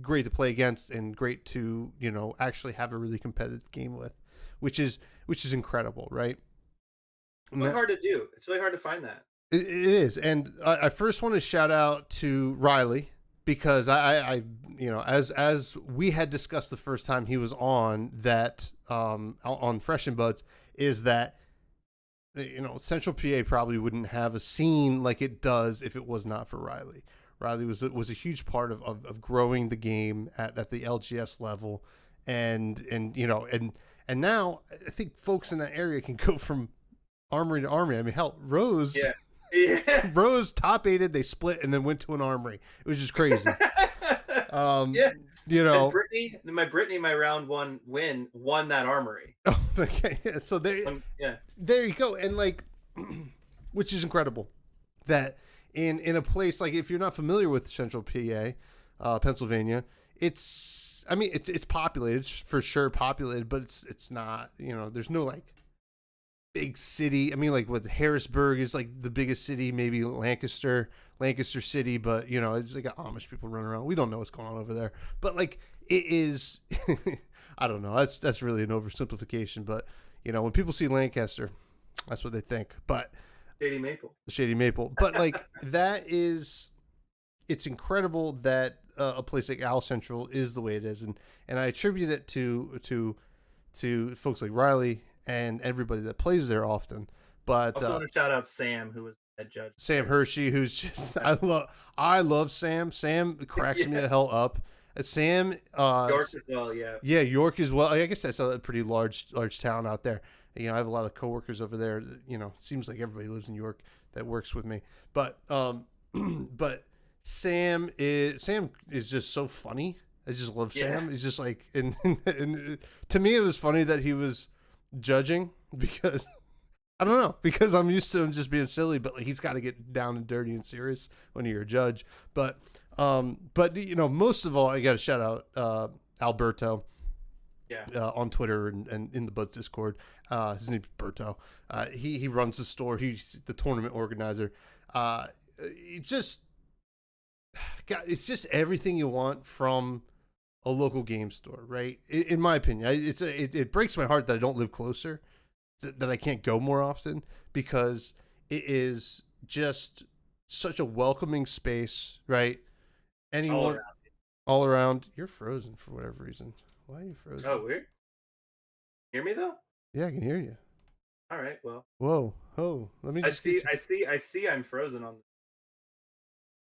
great to play against, and great to actually have a really competitive game with, which is incredible, right? It's really hard to do. It's really hard to find that. It is, and I first want to shout out to Riley, because I as we had discussed the first time he was on that on Fresh and Buds, is that Central PA probably wouldn't have a scene like it does if it was not for Riley. Riley was a huge part of growing the game at the LGS level, and now I think folks in that area can go from armory to armory. I mean, hell, Rose. Yeah. Rose top aided, they split, and then went to an armory. It was just crazy. Yeah. My Brittany, my round one win, won that armory. Oh, okay. Yeah, so there you go. And like, which is incredible that in a place like, if you're not familiar with Central PA, Pennsylvania, it's populated, it's for sure populated, but it's not, there's no like big city. I mean, like what Harrisburg is like the biggest city, maybe Lancaster City, but it's like Amish people running around. We don't know what's going on over there, but like it is. I don't know. That's really an oversimplification, but when people see Lancaster, that's what they think. But Shady Maple. But like it's incredible that a place like Owl Central is the way it is, and I attribute it to folks like Riley and everybody that plays there often. But also want to shout out Sam, who was the head judge. Sam Hershey, who's just I love Sam. Sam cracks me the hell up. Sam York as well, yeah. Yeah, York as well. I guess that's a pretty large town out there. I have a lot of coworkers over there. It seems like everybody lives in York that works with me. But but Sam is just so funny. I just love Sam. He's just like, and to me it was funny that he was judging, because I don't know, because I'm used to him just being silly, but like he's got to get down and dirty and serious when you're a judge. But most of all, I got to shout out Alberto, on Twitter and in the Buds Discord. His name's Berto. He runs the store. He's the tournament organizer. It's just everything you want from a local game store, right? In my opinion, it breaks my heart that I don't live closer, that I can't go more often, because it is just such a welcoming space, right? Anyone all around. You're frozen for whatever reason. Why are you frozen? Oh, weird. Hear me though? Yeah, I can hear you. All right. Well. Whoa. Oh, let me. I see. I'm frozen on.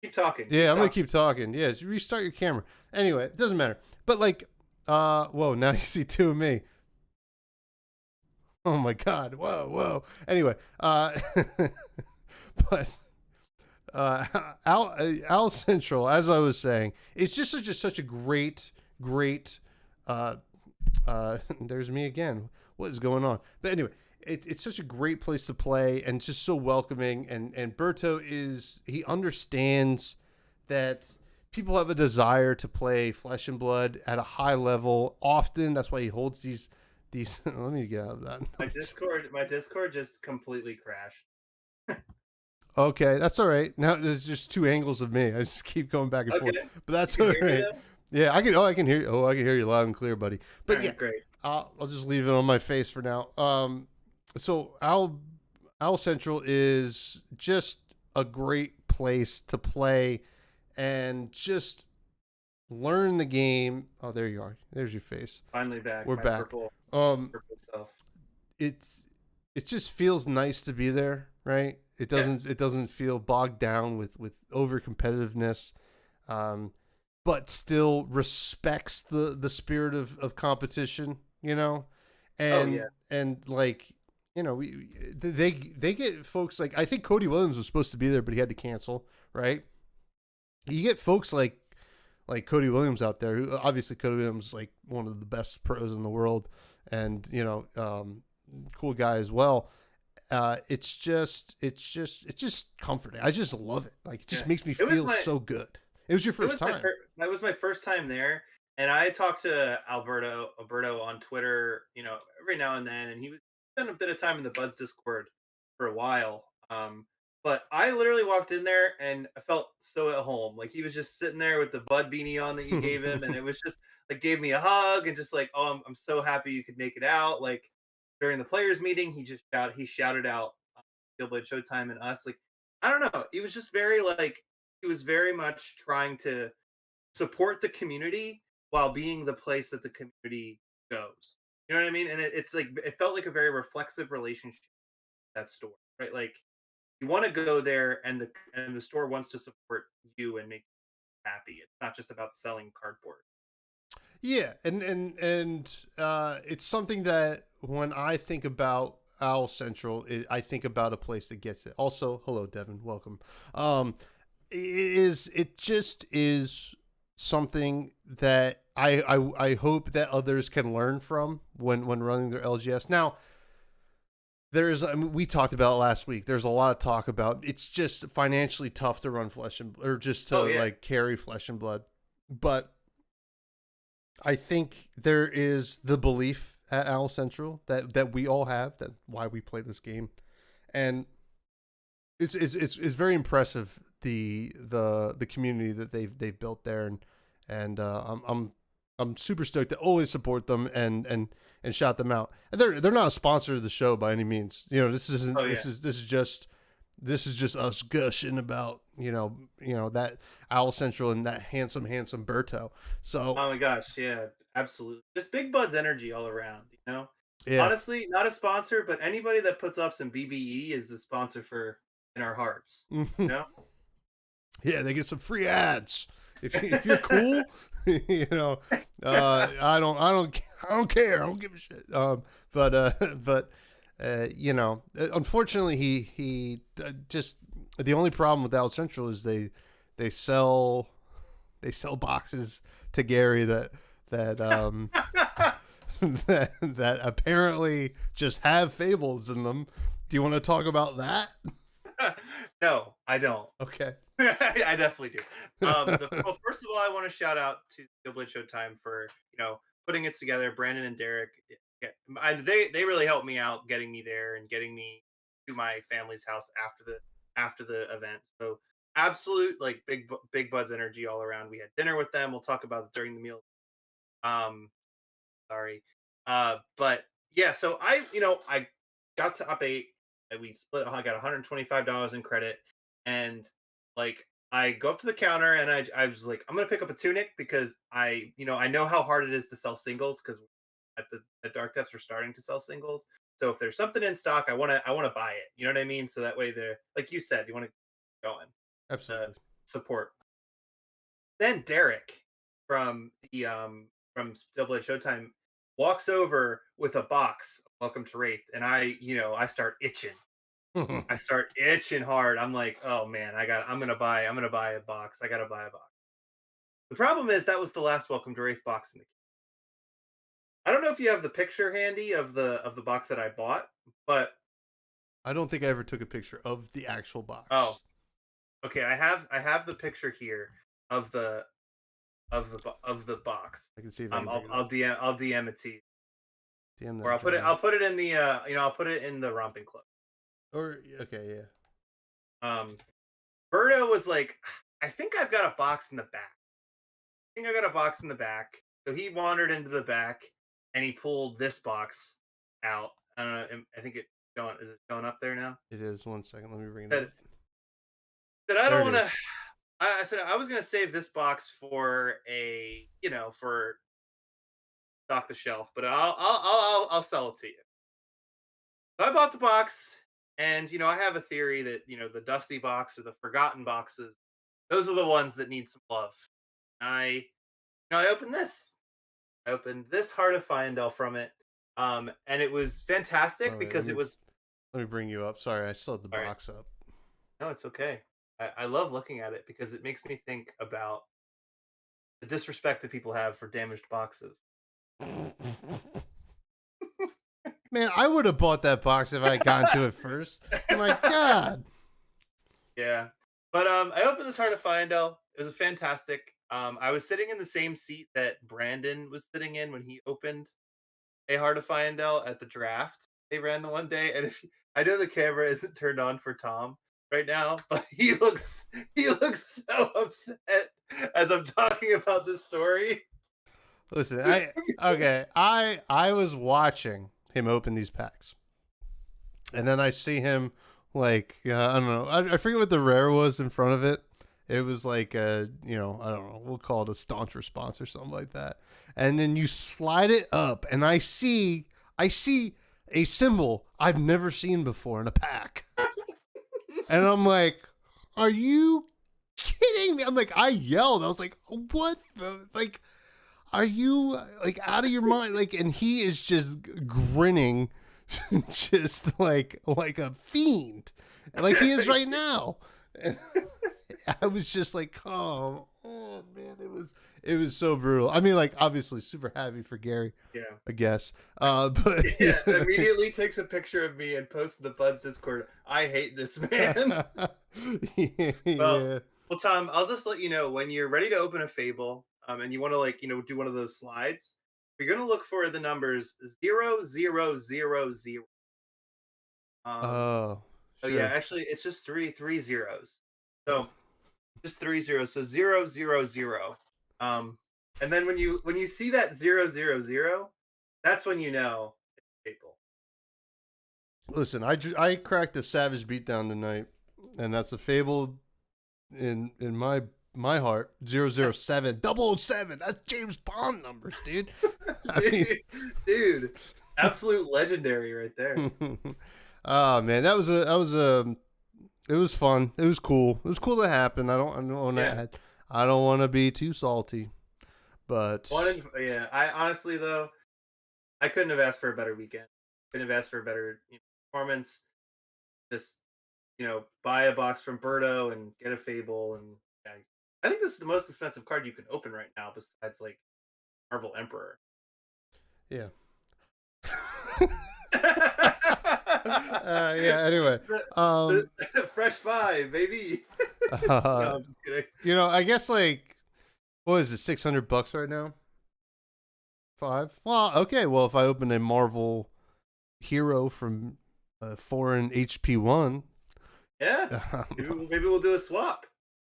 Keep talking. I'm gonna keep talking. Yeah, just restart your camera. Anyway, it doesn't matter. But like, whoa, now you see two of me. Oh my God. Whoa. Anyway, but Owl Central, as I was saying, it's just such a great. There's me again. What is going on? But anyway, it's such a great place to play, and just so welcoming. And Berto he understands that people have a desire to play Flesh and Blood at a high level often. That's why he holds these. Let me get out of that. My Discord just completely crashed. Okay, that's all right. Now there's just two angles of me. I just keep going back and forth, Okay, but that's you all can hear me right. though. Yeah, I can. Oh, I can hear you. Oh, I can hear you loud and clear, buddy. All But yeah, right, great. I'll just leave it on my face for now. So Owl Central is just a great place to play and just learn the game. Oh, there you are. There's your face. Finally back. We're My back. purple Um, purple self. it's it just feels nice to be there, right? Yeah. It doesn't feel bogged down with over competitiveness, but still respects the spirit of competition, you know, Oh yeah. and like they get folks like I think Cody Williams was supposed to be there, but he had to cancel, right? You get folks like Cody Williams out there, who obviously Cody Williams is like one of the best pros in the world, and cool guy as well. It's just comforting. I just love it. Like it just Yeah. makes me It was feel my so good. It was your it first was my time. that was my first time there, and I talked to Alberto on Twitter, every now and then, and he was spent a bit of time in the Buds Discord for a while. But I literally walked in there and I felt so at home. Like he was just sitting there with the Bud beanie on that you gave him, and it was just like gave me a hug and just like, oh, I'm so happy you could make it out. Like during the players meeting, he shouted out Blade Showtime and us. Like I don't know, he was just very like he was very much trying to support the community while being the place that the community goes. You know what I mean? And it's like it felt like a very reflexive relationship that store, right? Like you want to go there, and the store wants to support you and make you happy. It's not just about selling cardboard. Yeah, and it's something that when I think about Owl Central, I think about a place that gets it. Also, hello, Devin, welcome. It just is something that I hope that others can learn from when running their LGS. Now, I mean, we talked about it last week. There's a lot of talk about it's just financially tough to run Flesh and or just to Oh yeah, like carry Flesh and Blood, but I think there is the belief at Owl Central that we all have, that why we play this game, and it's very impressive the community that they've built there, and I'm super stoked to always support them and shout them out. And they're not a sponsor of the show by any means. This isn't oh yeah. this is just us gushing about that Owl Central and that handsome Berto. So Oh my gosh, yeah, absolutely. Just Big Bud's energy all around. yeah. Honestly, not a sponsor, but anybody that puts up some BBE is the sponsor for in our hearts. You know? Yeah, they get some free ads if you're cool. I don't care. I don't give a shit. But unfortunately, he just the only problem with Out Central is they sell boxes to Gary that that apparently just have fables in them. Do you want to talk about that? No, I don't. Okay. I definitely do. Well, first of all, I want to shout out to Blade Showtime for putting it together. Brandon and Derek, they really helped me out getting me there and getting me to my family's house after the event. So absolute like big Bud's energy all around. We had dinner with them. We'll talk about it during the meal. Um, sorry, but yeah. So I got to up eight. And we split. I got $125 in credit, and like I go up to the counter and I was like, I'm gonna pick up a tunic because I know how hard it is to sell singles because at Dark Depths we're starting to sell singles. So if there's something in stock, I wanna buy it. You know what I mean? So that way they're like you said, you want to going Absolutely. support. Then Derek from the Double Edge Showtime walks over with a box of Welcome to Wraith, and I start itching. I start itching hard. I'm like, oh man, I'm gonna buy a box. I gotta buy a box. The problem is that was the last Welcome to Wraith box in the. I don't know if you have the picture handy of the box that I bought, but I don't think I ever took a picture of the actual box. oh, okay. I have the picture here. of the box. I can see if I can bring it I'll up. DM it to you, Damn or that I'll giant. put it in the I'll put it in the romping club. Or okay, yeah. Berto was like, I think I've got a box in the back. I think I got a box in the back. So he wandered into the back and he pulled this box out. I don't know. I think is it showing up there now? It is. 1 second. Let me bring it Said up. said I There don't it want to. is. I said I was gonna save this box for for stock the shelf, but I'll sell it to you. So I bought the box, and I have a theory that the dusty box or the forgotten boxes, those are the ones that need some love. I opened this. I opened this Heart of Fyendel from it, and it was All fantastic right. because it was. Let me bring you up. Sorry, I still had the All right, box up. no, it's okay. I love looking at it because it makes me think about the disrespect that people have for damaged boxes. Man, I would have bought that box if I had gotten to it first. Oh my god. Yeah. But I opened this Heart of Fyendel. It was fantastic. I was sitting in the same seat that Brandon was sitting in when he opened a Heart of Fyendel at the draft. They ran the one day, and I know the camera isn't turned on for Tom right now, but he looks so upset as I'm talking about this story. Listen, I was watching him open these packs, and then I see him like I don't know, I forget what the rare was in front of it. It was like I don't know, we'll call it a staunch response or something like that. And then you slide it up, and I see a symbol I've never seen before in a pack, and I'm like, are you kidding me? I'm like, I yelled. I was like, what the like? Are you like out of your mind? Like, and he is just grinning, just like a fiend, like he is right now. And I was just like, come on, man, it was so brutal. I mean, like, obviously, super happy for Gary, Yeah. I guess. But Yeah, immediately takes a picture of me and posts to the Buds Discord. I hate this man. Well, yeah. well, Tom, I'll just let you know when you're ready to open a Fable, and you want to do one of those slides. You're gonna look for the numbers 0000. Um, Oh, oh yeah, sure. actually, it's just three zeros. So just 3 zeros. So 000. And then when you see that 000, that's when you know it's Fable. Listen, I cracked a savage beatdown tonight, and that's a Fable in my heart. 007 007. That's James Bond numbers, dude. I mean, Dude, absolute legendary right there. oh man, that was it was fun. It was cool. It was cool to happen. Yeah. I don't want to be too salty, but Yeah. I honestly though, I couldn't have asked for a better weekend. Couldn't have asked for a better performance. Just buy a box from Birdo and get a Fable, and yeah, I think this is the most expensive card you can open right now, besides like Marvel Emperor. yeah. Yeah. Anyway, The um, Fresh Five, baby. uh, No, I'm just kidding. I guess like what is it, $600 right now? Five. Well, okay. Well, if I open a Marvel hero from a foreign HP1, Yeah, maybe we'll do a swap.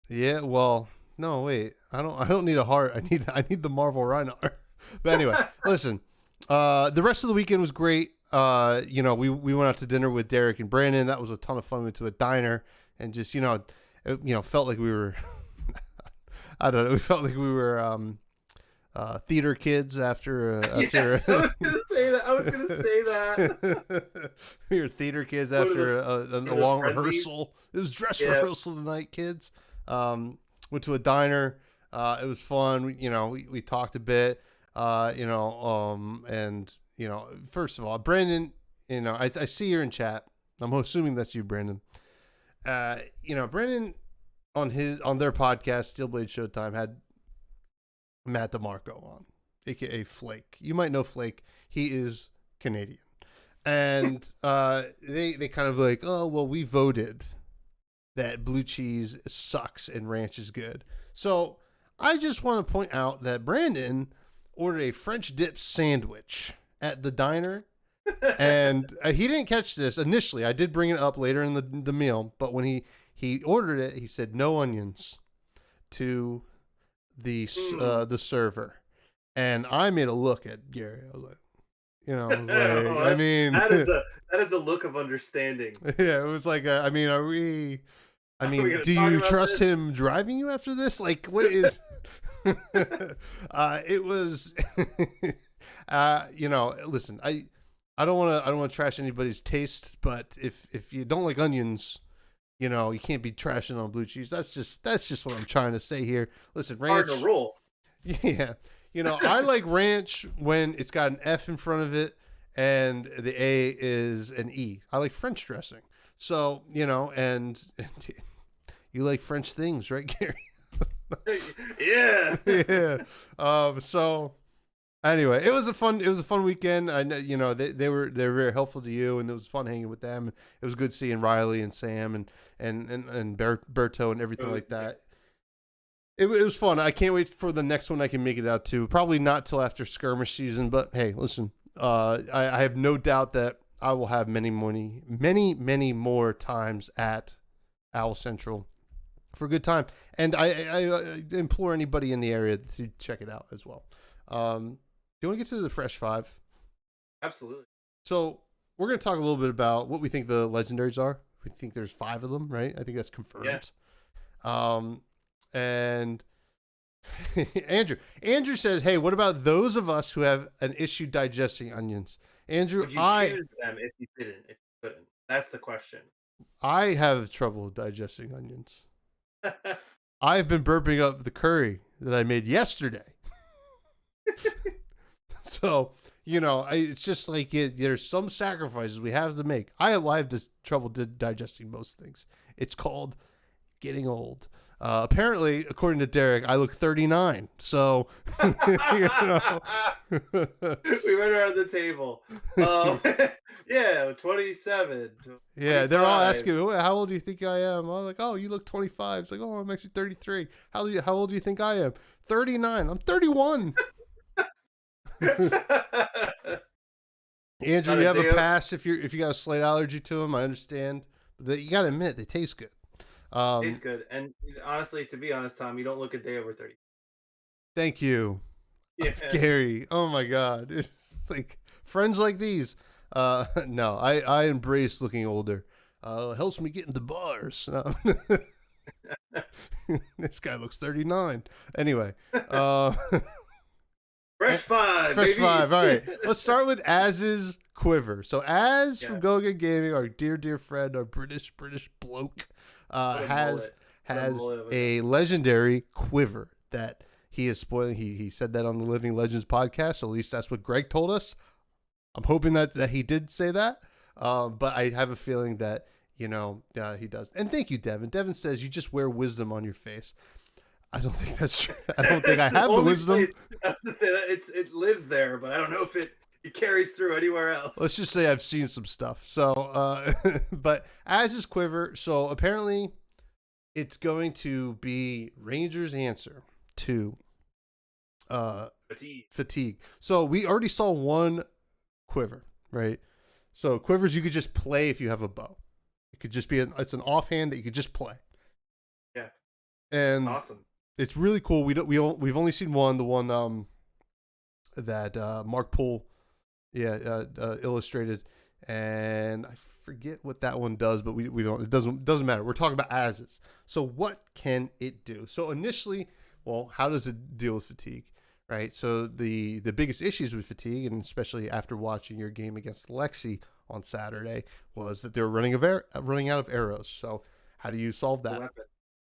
yeah. Well, no, wait. I don't need a heart. I need the Marvel Reinhardt. But anyway, listen. The rest of the weekend was great. We went out to dinner with Derek and Brandon. That was a ton of fun. We went to a diner and just felt like we were. I don't know. We felt like we were theater kids after Yes, I was gonna say that. I was gonna say that. we were theater kids One of after a the long friendlies. rehearsal. It was dress Yeah. rehearsal tonight, kids. Went to a diner. It was fun. We talked a bit. And first of all, Brandon, I see you're in chat. I'm assuming that's you, Brandon. Brandon on their podcast, Steelblade Showtime, had Matt DeMarco on, aka Flake. You might know Flake. He is Canadian, and they kind of like, oh well, we voted that blue cheese sucks and ranch is good. So I just want to point out that Brandon ordered a French dip sandwich at the diner, and he didn't catch this initially. I did bring it up later in the meal, but when he ordered it, he said no onions to the server, and I made a look at Gary. I was like, I mean, that is a look of understanding. Yeah, it was like, I mean, are we? I mean, do talk you about trust this? him driving you after this? Like, what is? It was, listen, I don't want to trash anybody's taste, but if you don't like onions, you can't be trashing on blue cheese. That's just what I'm trying to say here. Listen, ranch. Hard to roll. Yeah, I like ranch when it's got an F in front of it and the A is an E. I like French dressing. So, and you like French things, right, Gary? Yeah. Yeah. So anyway, it was a fun weekend. I know, they were very helpful to you, and it was fun hanging with them. It was good seeing Riley and Sam and Berto and everything like that. It was fun. I can't wait for the next one I can make it out to. Probably not till after skirmish season, but hey, listen, I have no doubt that I will have many more times at Owl Central for a good time. And I implore anybody in the area to check it out as well. Do you want to get to the Fresh Five? Absolutely. So we're going to talk a little bit about what we think the legendaries are. We think there's 5 of them, right? I think that's confirmed. Yeah. And Andrew says, "Hey, what about those of us who have an issue digesting onions?" Andrew, would you choose them if you didn't? If you couldn't, that's the question. I have trouble digesting onions. I've been burping up the curry that I made yesterday. So, it's just like there's some sacrifices we have to make. I have this trouble digesting most things. It's called getting old. Apparently, according to Derek, I look 39. So, we went around the table. Yeah, 27. 25. Yeah, they're all asking, how old do you think I am? I'm like, oh, you look 25. It's like, oh, I'm actually 33. How old do you think I am? 39. I'm 31. Andrew, you have a pass if you got a slight allergy to them. I understand, but you got to admit they taste good. Tastes good, and honestly, to be honest, Tom, you don't look a day over 30. Thank you, Gary. Oh my God, it's like friends like these. No, I embrace looking older. Helps me get into bars. This guy looks 39. Anyway, Fresh Five. Fresh baby. 5. All right, let's start with Az's quiver. So Az from Go Get Gaming, our dear friend, our British bloke. Has a legendary quiver that he is spoiling. He said that on the Living Legends podcast. So at least that's what Greg told us. I'm hoping that he did say that. But I have a feeling that, he does. And thank you, Devin. Devin says you just wear wisdom on your face. I don't think that's true. I don't think I have the wisdom. I was to say that it lives there, but I don't know if it carries through anywhere else. Let's just say I've seen some stuff. So, but as his quiver, so apparently it's going to be Ranger's answer to fatigue. So we already saw one quiver, right? So quivers you could just play if you have a bow. It could just be it's an offhand that you could just play. Yeah. And awesome. It's really cool. We've only seen one, the one that Mark Poole illustrated, and I forget what that one does, but we don't. It doesn't matter. We're talking about Az's. So what can it do? So initially, well, how does it deal with fatigue, right? So the biggest issues with fatigue, and especially after watching your game against Lexi on Saturday, was that they were running out of arrows. So how do you solve that?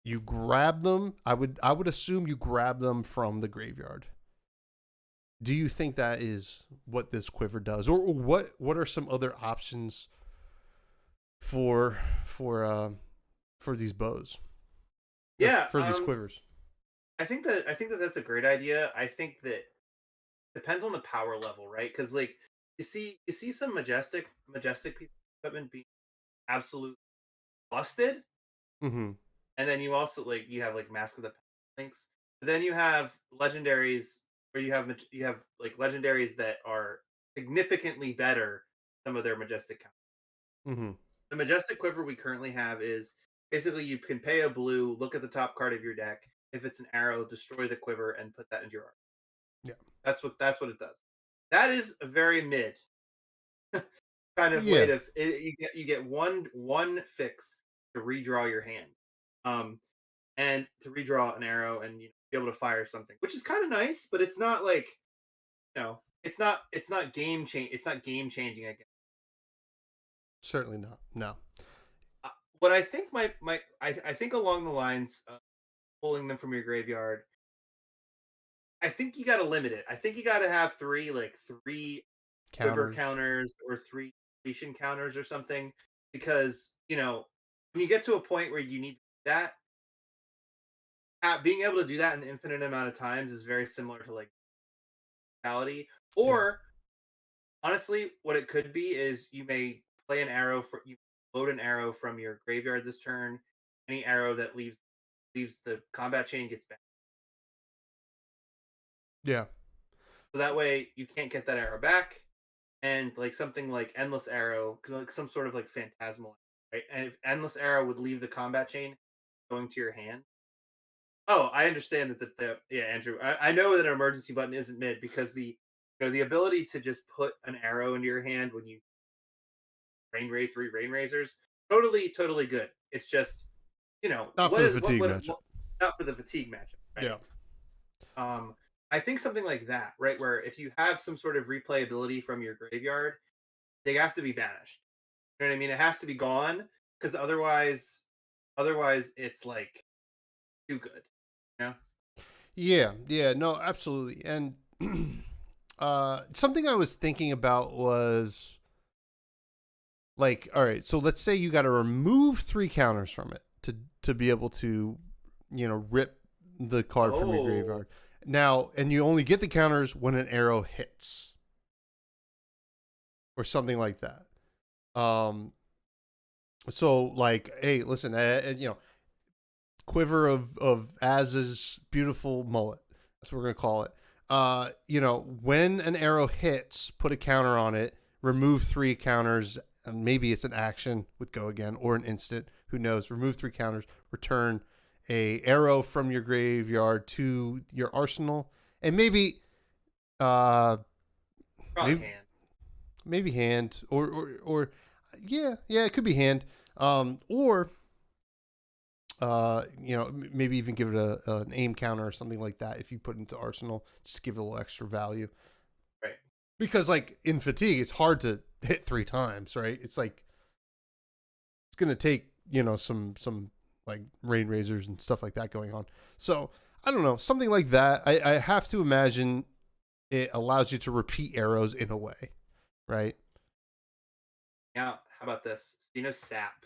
You grab them. I would assume you grab them from the graveyard. Do you think that is what this quiver does, or what are some other options for these bows? Yeah, for these quivers. I think that that's a great idea. I think that depends on the power level, right? Because like you see some majestic pieces of equipment being absolutely busted. Mm-hmm. And then you also you have Mask of the Links. Then you have legendaries where you have like legendaries that are significantly better than some of their majestic counters. Mm-hmm. The majestic quiver we currently have is basically you can pay a blue, look at the top card of your deck. If it's an arrow, destroy the quiver and put that into your arc. Yeah. That's what it does. That is a very mid kind of way Yeah. to you get one fix to redraw your hand. And to redraw an arrow and be able to fire something, which is kind of nice, but it's not like it's not game changing again. Certainly not. No. What I think I think along the lines of pulling them from your graveyard, I think you got to limit it. I think you got to have three quiver Counters. counters or three completion counters or something, because when you get to a point where you need that, being able to do that an infinite amount of times is very similar to like mentality. Yeah. Or honestly, what it could be is you load an arrow from your graveyard this turn. Any arrow that leaves the combat chain gets back. Yeah. So that way you can't get that arrow back. And like something like endless arrow, like some sort of like phantasmal, right? And if endless arrow would leave the combat chain going to your hand. Oh, I understand yeah, Andrew. I know that an emergency button isn't mid because the ability to just put an arrow into your hand when you three rain razors, totally good. It's just Not for what the is fatigue matchup. what not for the fatigue matchup, right? Yeah. Um, I think something like that, right, where if you have some sort of replayability from your graveyard, they have to be banished. You know what I mean? It has to be gone because otherwise it's like too good. You know? Yeah. Yeah. No, absolutely. And something I was thinking about was like, all right, so let's say you got to remove 3 counters from it to be able to, rip the card from your Oh, graveyard. Now, and you only get the counters when an arrow hits or something like that. So like, hey, listen, quiver of Az's beautiful mullet. That's what we're gonna call it. When an arrow hits, put a counter on it. Remove 3 counters. And maybe it's an action with go again or an instant. Who knows? Remove 3 counters. Return a arrow from your graveyard to your arsenal, and uh, probably maybe hand. maybe hand or yeah, it could be hand. Or maybe even give it an aim counter or something like that if you put it into arsenal, just give it a little extra value. Right. Because like in fatigue, it's hard to hit 3 times, right? It's like it's gonna take some like rain razors and stuff like that going on. So I don't know, something like that. I have to imagine it allows you to repeat arrows in a way, right? Now, how about this? So, SAP.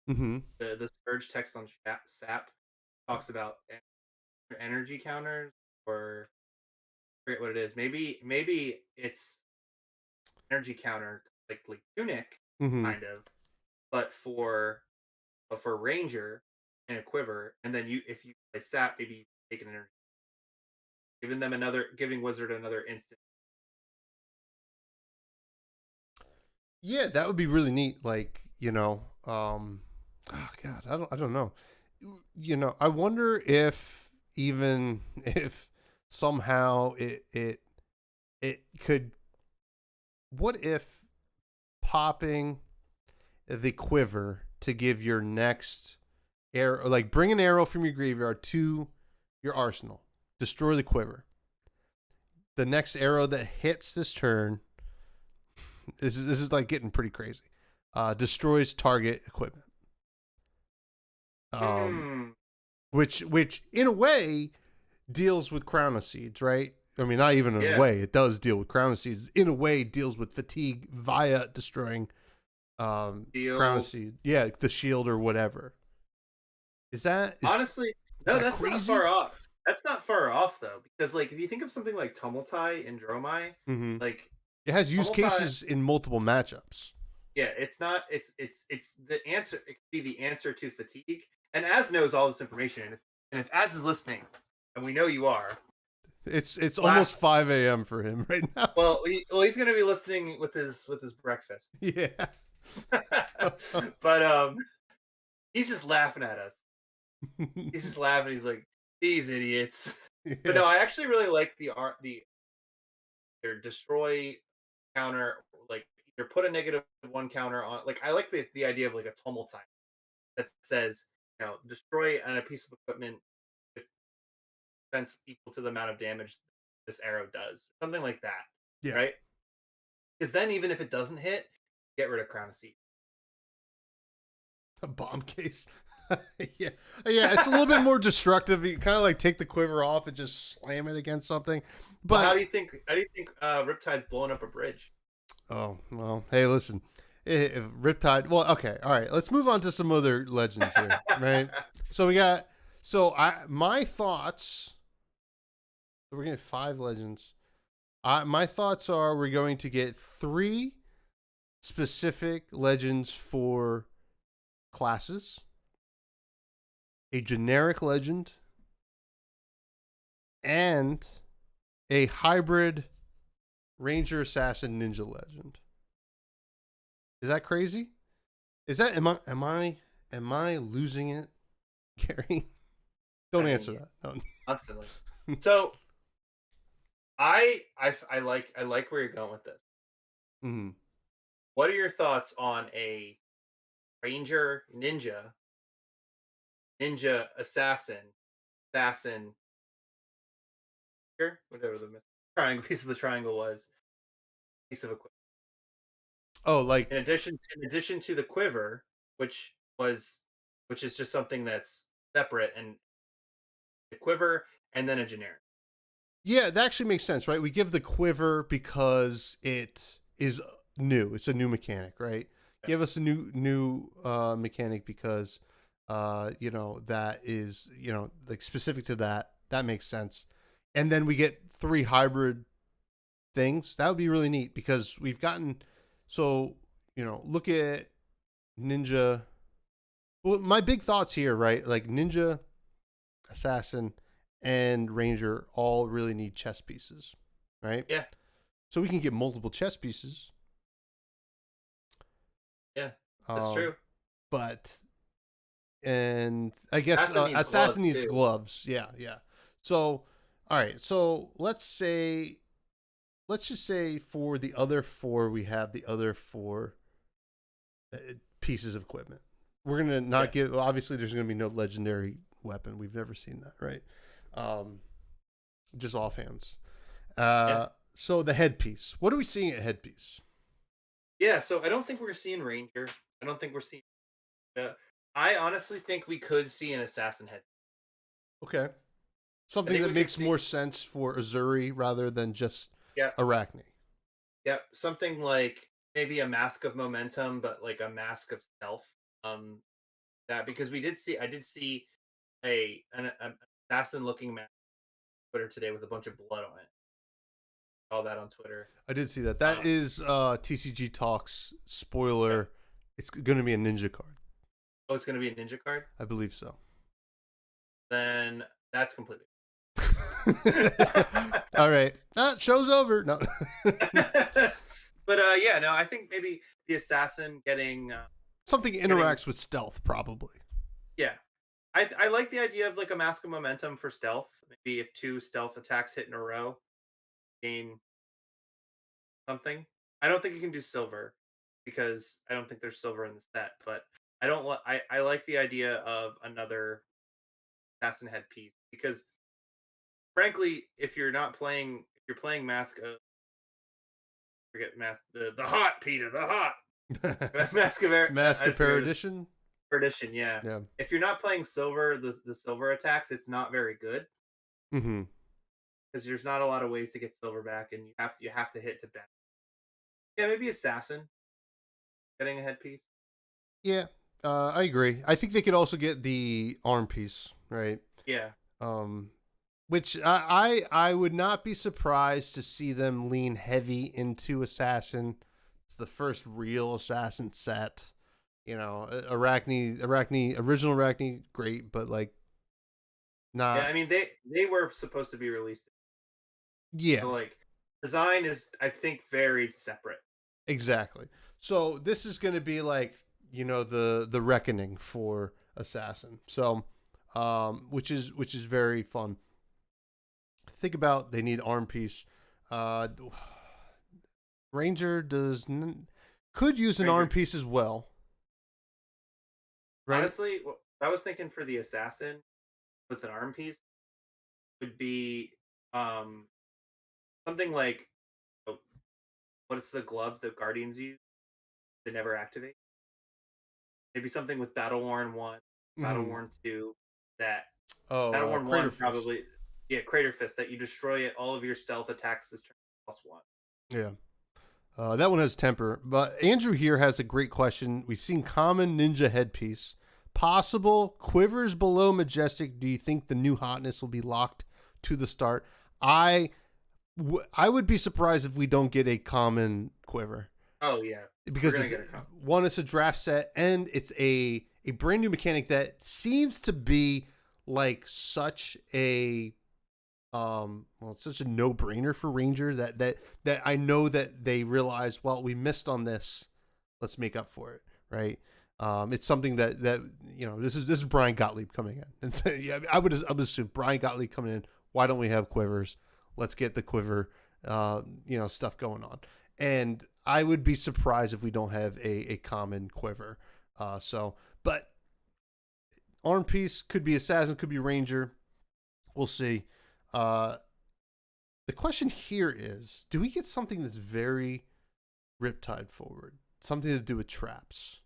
Mm-hmm. The surge text on SAP talks about energy counters, or I forget what it is. Maybe it's energy counter like tunic Mm-hmm. kind of, but for ranger and a quiver, and then if you play sap, maybe you take an energy, giving wizard another instant. Yeah, that would be really neat. Like, oh God, I don't know. I wonder if even if somehow it could. What if popping the quiver to give your next arrow, like bring an arrow from your graveyard to your arsenal, destroy the quiver. The next arrow that hits this turn, this is like getting pretty crazy. Destroys target equipment. Um, Hmm. which in a way deals with Crown of Seeds, right? I mean, not even in a Yeah. way. It does deal with Crown of Seeds. In a way, deals with fatigue via destroying Crown of Deals. Seeds. Yeah, the shield or whatever. Is Honestly, no, that that's not crazy? far off. That's not far off though, because like if you think of something like Tumultai and Dromai, Mm-hmm. like It has use Tumultai, cases in multiple matchups. yeah, it's not. It's the answer. It could be the answer to fatigue. And Az knows all this information, and if Az is listening, and we know you are. It's Laugh. almost 5 a.m. for him right now. He's gonna be listening with his breakfast. Yeah. But he's just laughing at us. He's just laughing. He's like, these idiots. But Yeah. no, I actually really like the art, the their destroy counter, like either put a -1 counter on. Like I like the idea of like a tumult time that says, destroy on a piece of equipment with defense equal to the amount of damage this arrow does, something like that, Yeah. right? Because then even if it doesn't hit, get rid of Crown of Sea. A bomb case. Yeah. Yeah, it's a little bit more destructive. You kind of like take the quiver off and just slam it against something. Well, how But do you think? How do you think Riptide's blowing up a bridge? oh, well, hey, listen. If Riptide, well, okay, all right. Let's move on to some other legends here, right? So we got my thoughts. We're gonna get 5 legends. My thoughts are we're going to get 3 specific legends for classes, a generic legend, and a hybrid ranger assassin ninja legend. Is that crazy? Is that am I losing it, Gary? Don't answer that. No. Constantly. So I like where you're going with this. Mm-hmm. What are your thoughts on a ranger ninja assassin, whatever the triangle piece of the triangle was, piece of equipment. Oh, like In addition to the quiver, which was which is just something that's separate, and the quiver and then a generic. yeah, that actually makes sense, right? We give the quiver because it is new. It's a new mechanic, right? Yeah. Give us a new mechanic because that is, like specific to that. That makes sense. And then we get 3 hybrid things. That would be really neat because we've gotten look at ninja. Well, my big thoughts here, right? Like ninja, assassin, and ranger all really need chess pieces, right? Yeah, So we can get multiple chess pieces. yeah, that's Um, true. but and I guess Assassin needs gloves assassin needs too. gloves. Yeah, yeah. So all right. So let's just say for the other 4, we have the other 4 pieces of equipment. We're gonna not Yeah, give. Obviously, there's gonna be no legendary weapon. We've never seen that, right? Um, just offhands. yeah, So the headpiece. What are we seeing at headpiece? yeah. So I don't think we're seeing ranger. I don't think we're seeing. Uh, I honestly think we could see an assassin head. Okay. I Something think that we could makes see. more sense for Azuri rather than just Yeah, Arachne. yeah, something like maybe a mask of momentum, but like a mask of stealth. Um, that because I did see an assassin looking mask on Twitter today with a bunch of blood on it. All that on Twitter. I did see that. That Um, is TCG Talks yeah. spoiler. It's going to be a ninja card. Oh, it's gonna be a ninja card. I believe so. Then that's completely. All right. Show's over. No. But yeah, no, I think maybe the assassin getting Something getting interacts with stealth, probably. yeah. I like the idea of like a mask of momentum for stealth. Maybe if 2 stealth attacks hit in a row, gain something. I don't think you can do silver because I don't think there's silver in the set, but I don't want I like the idea of another assassin headpiece because frankly, if you're playing Mask of forget Mask the hot Peter, the hot Mask of Mask I of forget his Perdition. Perdition, yeah. Yeah. If you're not playing silver, the silver attacks, it's not very good Mm-hmm. because there's not a lot of ways to get silver back, and you have to hit to back. Yeah, maybe assassin getting a headpiece. Yeah. I agree. I think they could also get the arm piece, right? Yeah, Um, which I would not be surprised to see them lean heavy into assassin. It's the first real assassin set. Arachne, original Arachne, great, but like Yeah, Not I mean they were supposed to be released. yeah, So like design is I think very separate. exactly. So this is going to be like, the reckoning for Assassin. So which is very fun. Think about, they need arm piece. Uh Ranger could use an arm Ranger piece as well, right? honestly, I was thinking for the assassin with an arm piece would be um something like oh, what is the gloves that guardians use? They never activate. Maybe something with Battle Worn 1, Battle Mhm. Worn 2 that Oh, Battle Worn Crater 1 Fist. probably yeah, Crater Fist that you destroy it, all of your stealth attacks this turn +1. Yeah. That one has temper. But Andrew here has a great question. We've seen common ninja headpiece. Possible quivers below majestic. Do you think the new hotness will be locked to the start? I I would be surprised if we don't get a common quiver, Oh yeah. We're because gonna it's get a comp. one, it's a draft set, and it's a brand new mechanic that seems to be like such a well, it's such a no-brainer for Ranger that I know that they realize, well, we missed on this, let's make up for it, right? It's something that this is Brian Gottlieb coming in and say, yeah, I would assume Brian Gottlieb coming in, why don't we have quivers? Let's get the quiver stuff going on. And I would be surprised if we don't have a common quiver. But arm piece could be assassin, could be Ranger. We'll see. Uh, the question here is, do we get something that's very Riptide forward? Something to do with traps.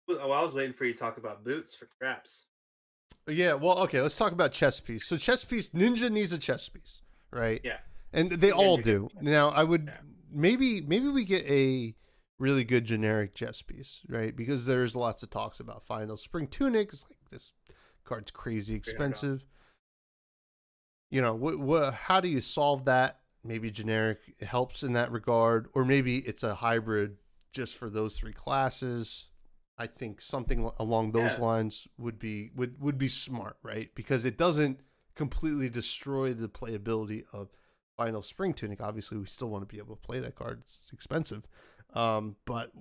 Oh, I was waiting for you to talk about boots for traps. Yeah, well, okay, let's talk about chess piece. So chess piece, Ninja needs a chess piece, right? Yeah. And they all Ninja gets do. Now, I would yeah. maybe we get a really good generic chess piece, right? Because there's lots of talks about final spring tunic. It's like, this card's crazy $300. expensive. How do you solve that? Maybe generic helps in that regard, or maybe it's a hybrid just for those three classes. I think something along those Yeah. lines would be smart, right? Because it doesn't completely destroy the playability of Final Spring Tunic. Obviously, we still want to be able to play that card. It's expensive, but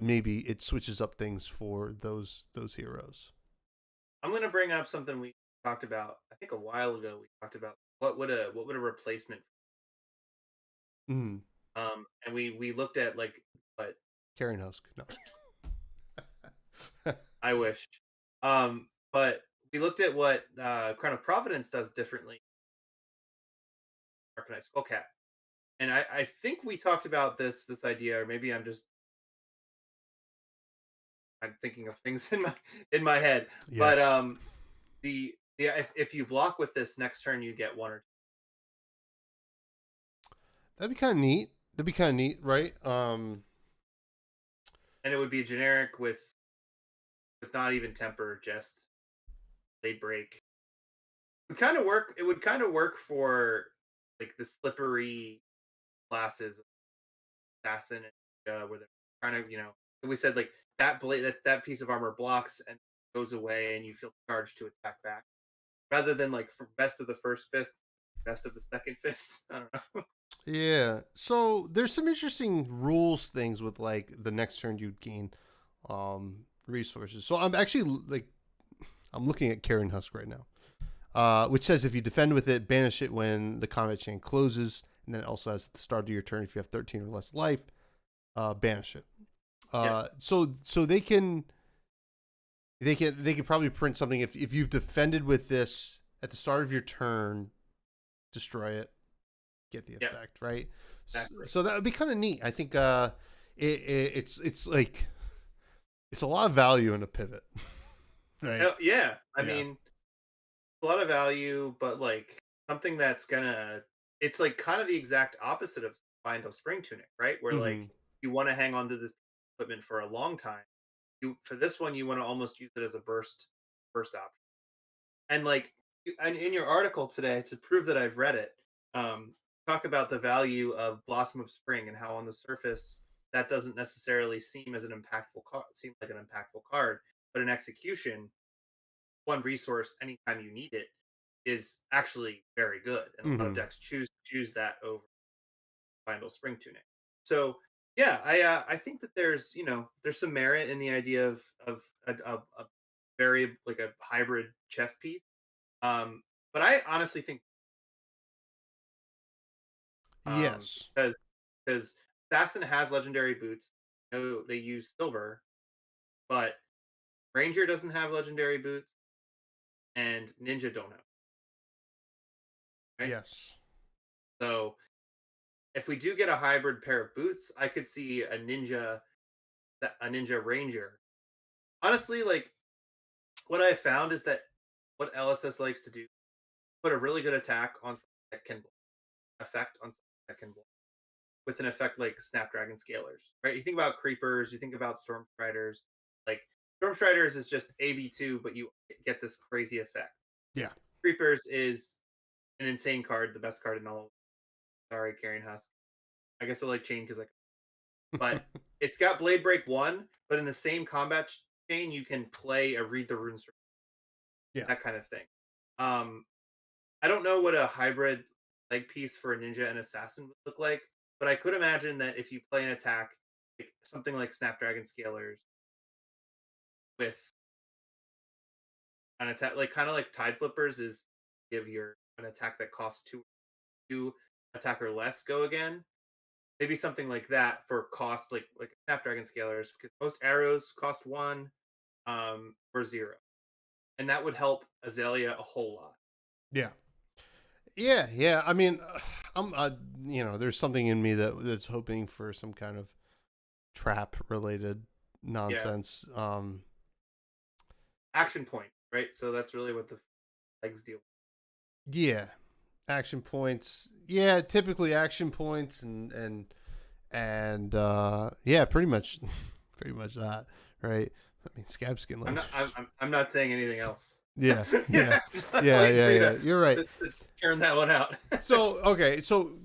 maybe it switches up things for those heroes. I'm gonna bring up something we talked about, I think a while ago. We talked about what would a replacement Mm, and we looked at like what Carrion Husk, no. I wish. But we looked at what Crown of Providence does differently, Arcanite Skullcap. And I think we talked about this idea, or maybe I'm thinking of things in my head. But Yes, the if you block with this next turn, you get one or two. that'd be kind of neat. That'd be kind of neat, right? And it would be generic with not even temper, just they break. It would kind of work. It would kind of work for like the slippery classes, assassin, and where they're kind of we said like that blade that piece of armor blocks and goes away, and you feel charged to attack back, rather than like for best of the first fist, best of the second fist. I don't know. Yeah. So there's some interesting rules things with like the next turn you gain resources. So I'm actually like, I'm looking at Karen Husk right now. Which says if you defend with it, banish it when the combat chain closes, and then it also has at the start of your turn if you have 13 or less life, banish it. Yeah, So they can probably print something if you've defended with this at the start of your turn, destroy it, get the yeah, effect, right? exactly. So that would be kind of neat. I think it's like it's a lot of value in a pivot, right? Yeah, I Yeah. mean a lot of value, but like something that's gonna it's like kind of the exact opposite of Final Spring Tunic, right? Where Mm-hmm. like you want to hang on to this equipment for a long time. You for this one you want to almost use it as a burst option. And like and in your article today, to prove that I've read it, talk about the value of Blossom of Spring and how on the surface that doesn't necessarily seem as an impactful card, seem like an impactful card. but in execution, one resource anytime you need it is actually very good, and a lot of Mm-hmm. decks choose that over Final Spring Tunic. So yeah, I think that there's some merit in the idea of a very like a hybrid chess piece. But I honestly think Yes. because Assassin has legendary boots. No, they use silver, but Ranger doesn't have legendary boots, and Ninja don't have. Right. Yes. So if we do get a hybrid pair of boots, I could see a Ninja Ranger. Honestly, like what I found is that what LSS likes to do, put a really good attack on something that can effect on something that can block with an effect like Snapdragon Scalers, right? You think about Creepers, you think about Storm Striders. Like Storm Striders is just AB2, but you get this crazy effect. Yeah. Creepers is an insane card, the best card in all. Sorry, Carrion Husk. I guess I like Chain because but it's got Blade Break 1, but in the same combat chain, you can play a Read the Runes, Yeah. that kind of thing. Um, I don't know what a hybrid leg piece for a ninja and assassin would look like, but I could imagine that if you play an attack, like something like Snapdragon Scalers with an attack, like kind of like Tide Flippers is give your an attack that costs two attack or less go again. Maybe something like that for cost like Snapdragon Scalers, because most arrows cost one or zero. And that would help Azalea a whole lot. Yeah. Yeah. Yeah. I mean, I'm, there's something in me that's hoping for some kind of trap related nonsense. Yeah. Action point, right? So that's really what the legs deal with. Yeah. Action points. Yeah. Typically action points and yeah, pretty much that. Right. I mean, Scabskin. Like, I'm not saying anything else. Yeah, yeah. You're right. Turn that one out. So okay, so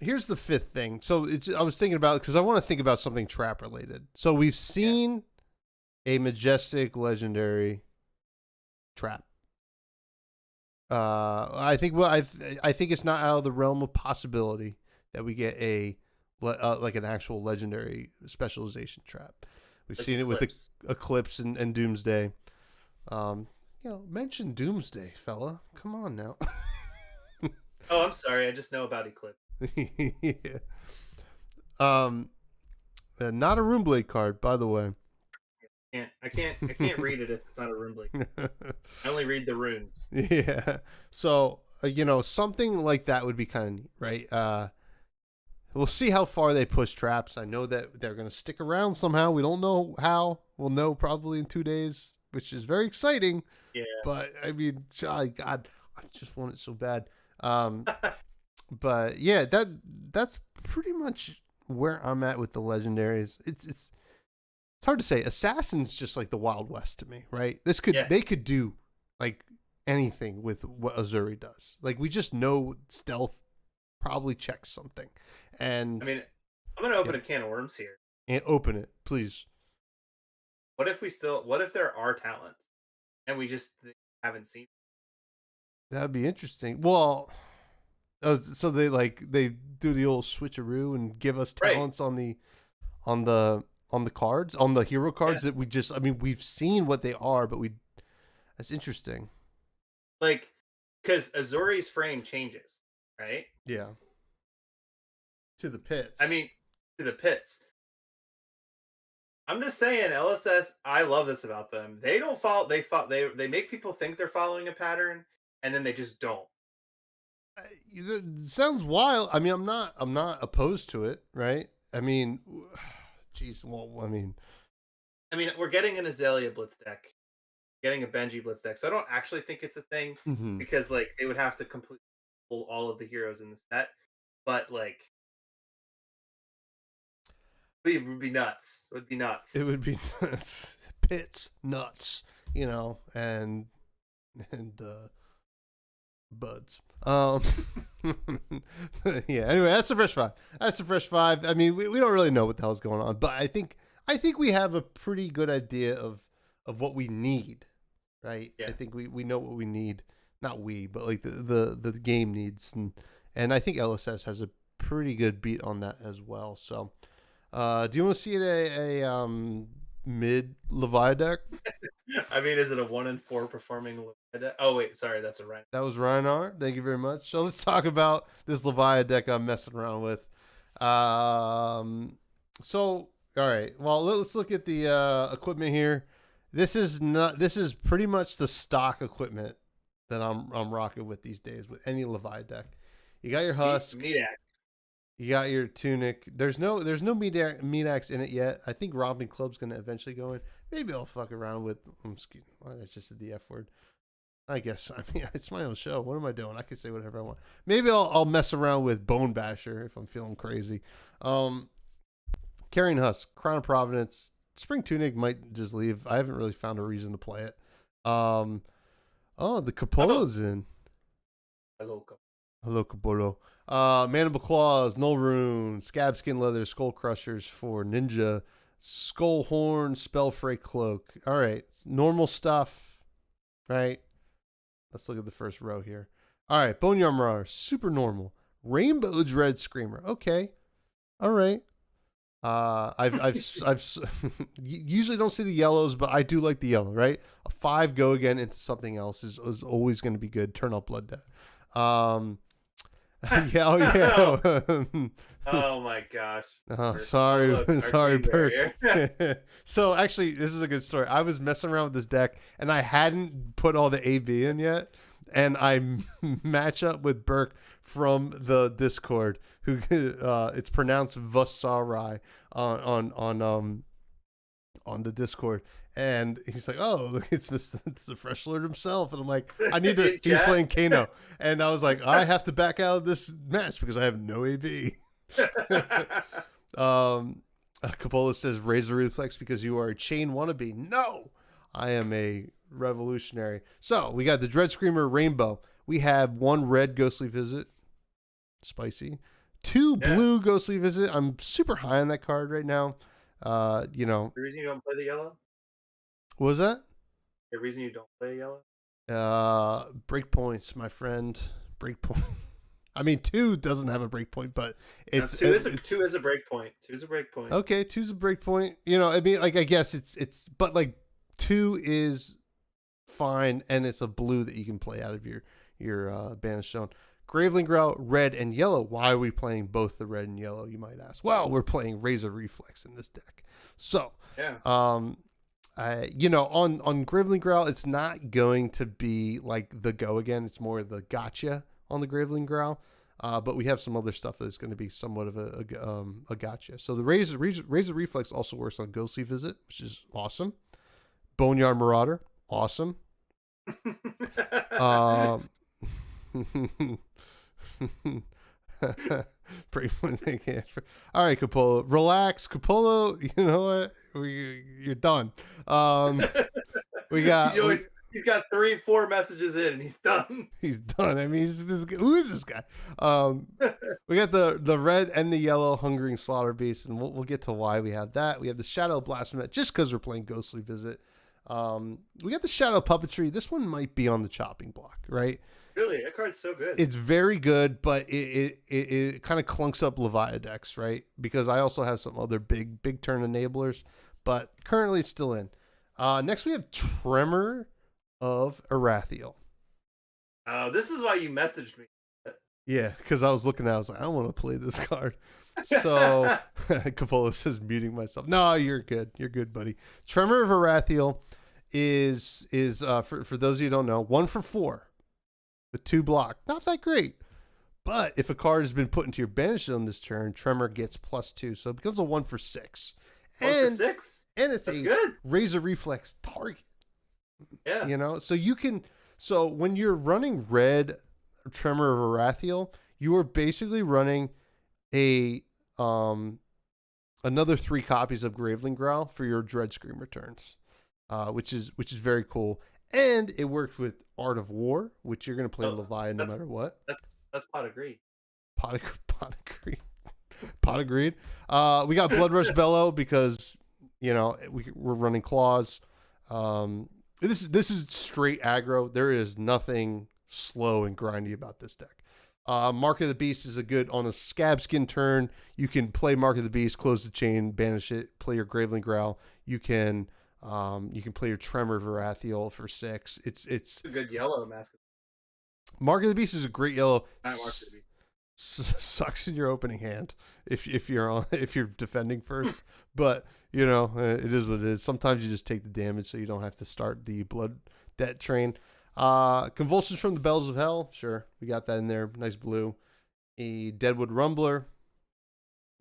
here's the fifth thing. So I was thinking about because I want to think about something trap related. So we've seen a majestic legendary trap. I think I think it's not out of the realm of possibility that we get like an actual legendary specialization trap. We've seen it with Eclipse and Doomsday. Mention Doomsday, fella. Come on now. Oh, I'm sorry. I just know about Eclipse. Yeah. Not a Runeblade card, by the way. I can't read it if it's not a Runeblade. I only read the runes. Yeah. So, something like that would be kind of neat, right? We'll see how far they push traps. I know that they're going to stick around somehow. We don't know how. We'll know probably in 2 days, which is very exciting. Yeah. But I mean, God, I just want it so bad. But yeah, that's pretty much where I'm at with the legendaries. It's hard to say. Assassin's just like the Wild West to me, right? They could do like anything with what Azuri does. Like we just know stealth probably checks something. And I mean, I'm gonna open a can of worms here. And open it, please. What if there are talents and we just haven't seen? That'd be interesting. Well, so they do the old switcheroo and give us talents on the cards, on the hero cards that we've seen what they are, but that's interesting. Like, because Azuri's frame changes, right? Yeah. To the pits. I mean, to the pits. I'm just saying, LSS. I love this about them. They don't follow. They make people think they're following a pattern, and then they just don't. It sounds wild. I mean, I'm not opposed to it, right? I mean, geez. Well, I mean, we're getting an Azalea Blitz deck, getting a Benji Blitz deck. So I don't actually think it's a thing because like they would have to completely pull all of the heroes in the set, but like. It would be nuts. It would be nuts. It would be nuts. Pits, nuts, and buds. Yeah. Anyway, that's the fresh five. I mean, we don't really know what the hell's going on, but I think we have a pretty good idea of of what we need, right? Yeah. I think we know what we need. Not we, but like the game needs, and I think LSS has a pretty good beat on that as well. So, do you want to see a mid Levi deck? I mean, is it a 1-4 performing Levi deck? Oh wait, sorry, that's a Rhino. That was Reinar. Thank you very much. So let's talk about this Levi deck I'm messing around with. So all right, well let's look at the equipment here. This is pretty much the stock equipment that I'm rocking with these days with any Levi deck. You got your husk, Meat axe. you got your tunic. There's no meat axe in it yet. I think Romping Club's gonna eventually go in. Maybe I'll fuck around with. Excuse me, I just said the F word. I guess. I mean, it's my own show. What am I doing? I can say whatever I want. Maybe I'll mess around with Bone Basher if I'm feeling crazy. Carrying Husk, Crown of Providence, Spring Tunic might just leave. I haven't really found a reason to play it. Oh, the Capolo's in. Hello. Hello, Capolo. Mandible Claws, Null Rune, Scabskin Leather, Skull Crushers for Ninja, Skull Horn, Spellfray Cloak. All right, normal stuff, right? Let's look at the first row here. All right, Boneyard Marauder, super normal. Rainbow Dread Screamer, okay. All right. I've usually don't see the yellows, but I do like the yellow, right? A 5 go again into something else is always going to be good. Turn up Blood Debt. Yeah, oh yeah. Oh my gosh. Sorry, Look, sorry, Burke. Burke. So actually, this is a good story. I was messing around with this deck, and I hadn't put all the AB in yet, and I match up with Burke from the Discord, who it's pronounced Vasarai on the Discord. And he's like, "Oh, look, it's the Fresh Lord himself." And I'm like, "I need to." He's playing Kano, and I was like, "I have to back out of this match because I have no AB." Capola says, "Razor Reflex because you are a chain wannabe." No, I am a revolutionary. So we got the Dread Screamer Rainbow. We have 1 red Ghostly Visit, spicy. 2 blue Ghostly Visit. I'm super high on that card right now. You know. The reason you don't play the yellow? What was that? The reason you don't play yellow? Breakpoints, my friend. Breakpoint. I mean, 2 doesn't have a breakpoint, but it's 2 is a breakpoint. 2 is a breakpoint. Okay, 2's a breakpoint. You know, I mean, like I guess it's but like 2 is fine, and it's a blue that you can play out of your Banished Zone. Graveling Growl, red and yellow. Why are we playing both the red and yellow, you might ask? Well, we're playing Razor Reflex in this deck. So, you know, on Graveling Growl, it's not going to be like the go again. It's more the gotcha on the Graveling Growl. But we have some other stuff that's going to be somewhat of a gotcha. So the Razor Reflex also works on Ghostly Visit, which is awesome. Boneyard Marauder, awesome. All right, Capolo, relax. Capolo, you know what? You're done. We got. He's got 3-4 messages in, and he's done. He's done. I mean, who is this guy? We got the red and the yellow Hungering Slaughter Beast, and we'll get to why we have that. We have the Shadow Blasphemous, just because we're playing Ghostly Visit. We got the Shadow Puppetry. This one might be on the chopping block, right? Really, that card's so good. It's very good, but it kind of clunks up Leviathan decks, right? Because I also have some other big turn enablers, but currently it's still in. Next we have Tremor of Arathiel. This is why you messaged me. Yeah, because I was looking at it, I was like, I want to play this card. So Capola says muting myself. No, you're good. You're good, buddy. Tremor of Arathiel is for those of you who don't know, 1 for 4. With 2 block. Not that great. But if a card has been put into your Banished Zone this turn, Tremor gets +2. So it becomes a 1 for 6. 1 for 6? And it's That's a good. Razor Reflex target. Yeah. You know, so you can, so when you're running red Tremor of Arathiel, you are basically running a another 3 copies of Graveling Growl for your Dread Screamer turns, which is very cool. And it works with Art of War, which you're going to play Leviathan no matter what. That's Pot of Greed. Pot of Greed. Pot of Greed. We got Budrush Bellow because, you know, we're running claws. This is straight aggro. There is nothing slow and grindy about this deck. Mark of the Beast is a good on a Scabskin turn. You can play Mark of the Beast, close the chain, banish it, play your Graveling Growl. You can play your Tremor Varathiel for 6. It's a good yellow mask. Mark of the Beast is a great yellow. Not Mark of the Beast. Sucks in your opening hand if you're defending first, but you know it is what it is. Sometimes you just take the damage so you don't have to start the blood debt train. Convulsions from the Bells of Hell, sure, we got that in there. Nice blue. A Deadwood Rumbler,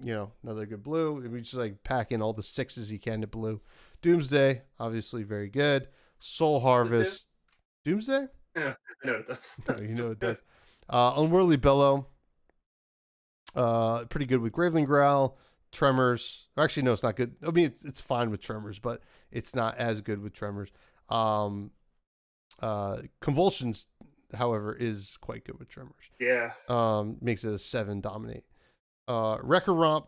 you know, another good blue. We just like pack in all the 6s you can to blue. Doomsday, obviously very good. Soul Harvest, Doomsday. Yeah, I know it does. No, you know it does. Unworldly Bellow. Pretty good with Graveling Growl, Tremors. Actually, no, it's not good. I mean, it's fine with Tremors, but it's not as good with Tremors. Convulsions, however, is quite good with Tremors. Yeah. Makes it a 7 dominate. Wrecker Romp.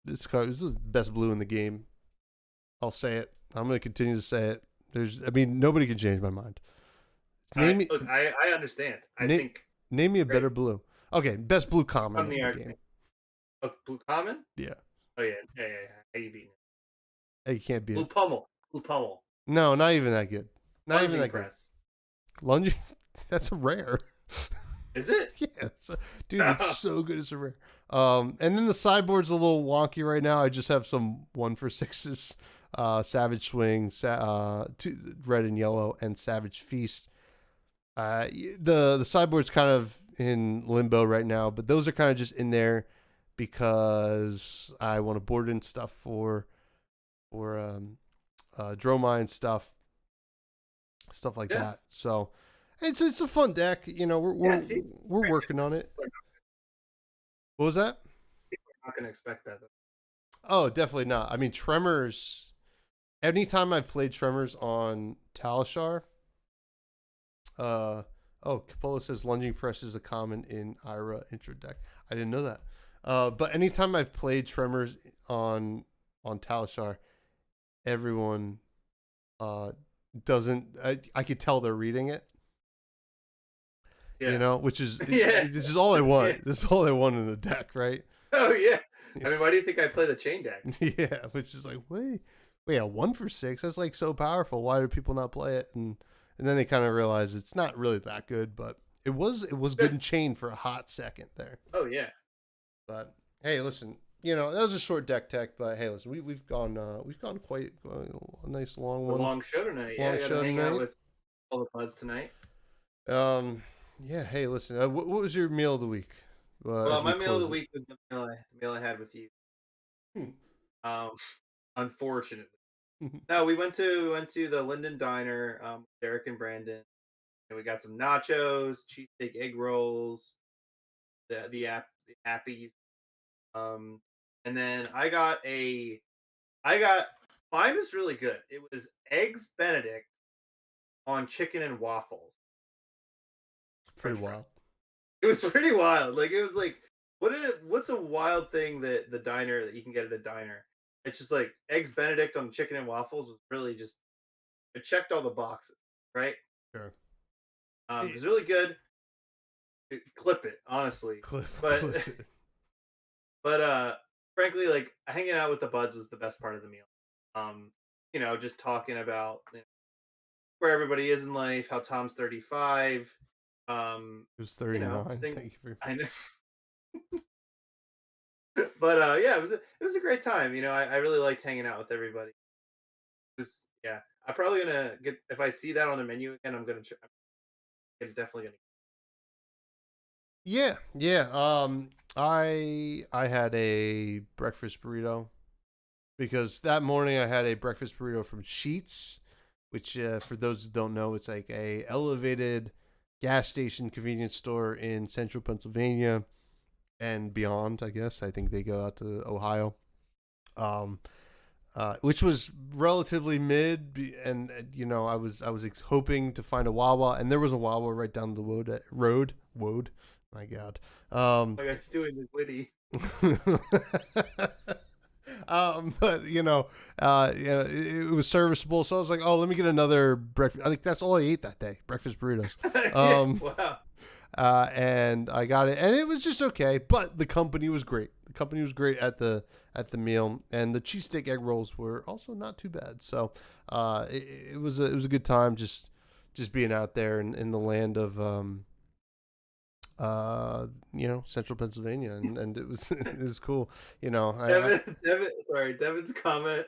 This is the best blue in the game. I'll say it. I'm going to continue to say it. Nobody can change my mind. Look, I understand. Name me a better blue. Okay, best blue common in the game. Oh, blue common? Yeah. Oh yeah. How you beating it? Hey, you can't beat Blue it. Blue Pummel. No, not even that good. Not Lunging even that press. Good. Lunging. That's a rare. Is it? Yeah, dude, it's so good. It's a rare. And then the sideboard's a little wonky right now. I just have some 1-for-6s, Savage Swing, two, red and yellow, and Savage Feast. The sideboard's kind of in limbo right now, but those are kind of just in there because I want to board in stuff for Dromine stuff like that. So it's a fun deck. You know, we're working on it. What was that? People are not going to expect that. Oh, definitely not. I mean, Tremors. Anytime I've played Tremors on Talishar, Capolo says Lunging Press is a common in Ira intro deck. I didn't know that. But anytime I've played Tremors on Talishar, everyone doesn't. I could tell they're reading it. Yeah. You know, which is this is all I want. Yeah. This is all I want in the deck, right? Oh yeah. I mean, why do you think I play the chain deck? Yeah, which is like, wait, a 1-for-6. That's like so powerful. Why do people not play it? And then they kind of realize it's not really that good, but it was good in chain for a hot second there. Oh yeah. But hey, listen, you know, that was a short deck tech, but hey, listen, we've gone quite a nice long one. A long show tonight. Yeah, I gotta hang out with all the buds tonight. Yeah. Hey, listen, what was your meal of the week? Well, my meal of the week was the meal I had with you. Unfortunately. No, we went to the Linden Diner, Derek and Brandon, and we got some nachos, cheesesteak egg rolls, the appies, and then I got mine was really good. It was eggs Benedict on chicken and waffles. Pretty wild. It was pretty wild. Like it was like, what's a wild thing that you can get at a diner? It's just like eggs Benedict on chicken and waffles was really just, it checked all the boxes, right? Sure. It was really good. Clip it, honestly. But frankly, like hanging out with the buds was the best part of the meal. You know, just talking about where everybody is in life, how Tom's 35. It was 39. Thank you for... I know. But yeah, it was a great time. You know, I really liked hanging out with everybody. I'm probably gonna get, if I see that on the menu again, I'm definitely gonna. Yeah. I had a breakfast burrito because that morning I had a breakfast burrito from Sheetz, which for those who don't know, it's like a elevated gas station convenience store in central Pennsylvania and beyond. I guess I think they go out to Ohio, which was relatively mid. And you know, I was hoping to find a Wawa, and there was a Wawa right down the road. My God, like I was doing the witty. But yeah, it was serviceable. So I was like, oh, let me get another breakfast. I think that's all I ate that day, breakfast burritos. Wow. And I got it, and it was just okay. But the company was great. The company was great at the meal, and the cheesesteak egg rolls were also not too bad. So it was a good time just being out there in the land of central Pennsylvania, and it was it was cool. Devin's comment.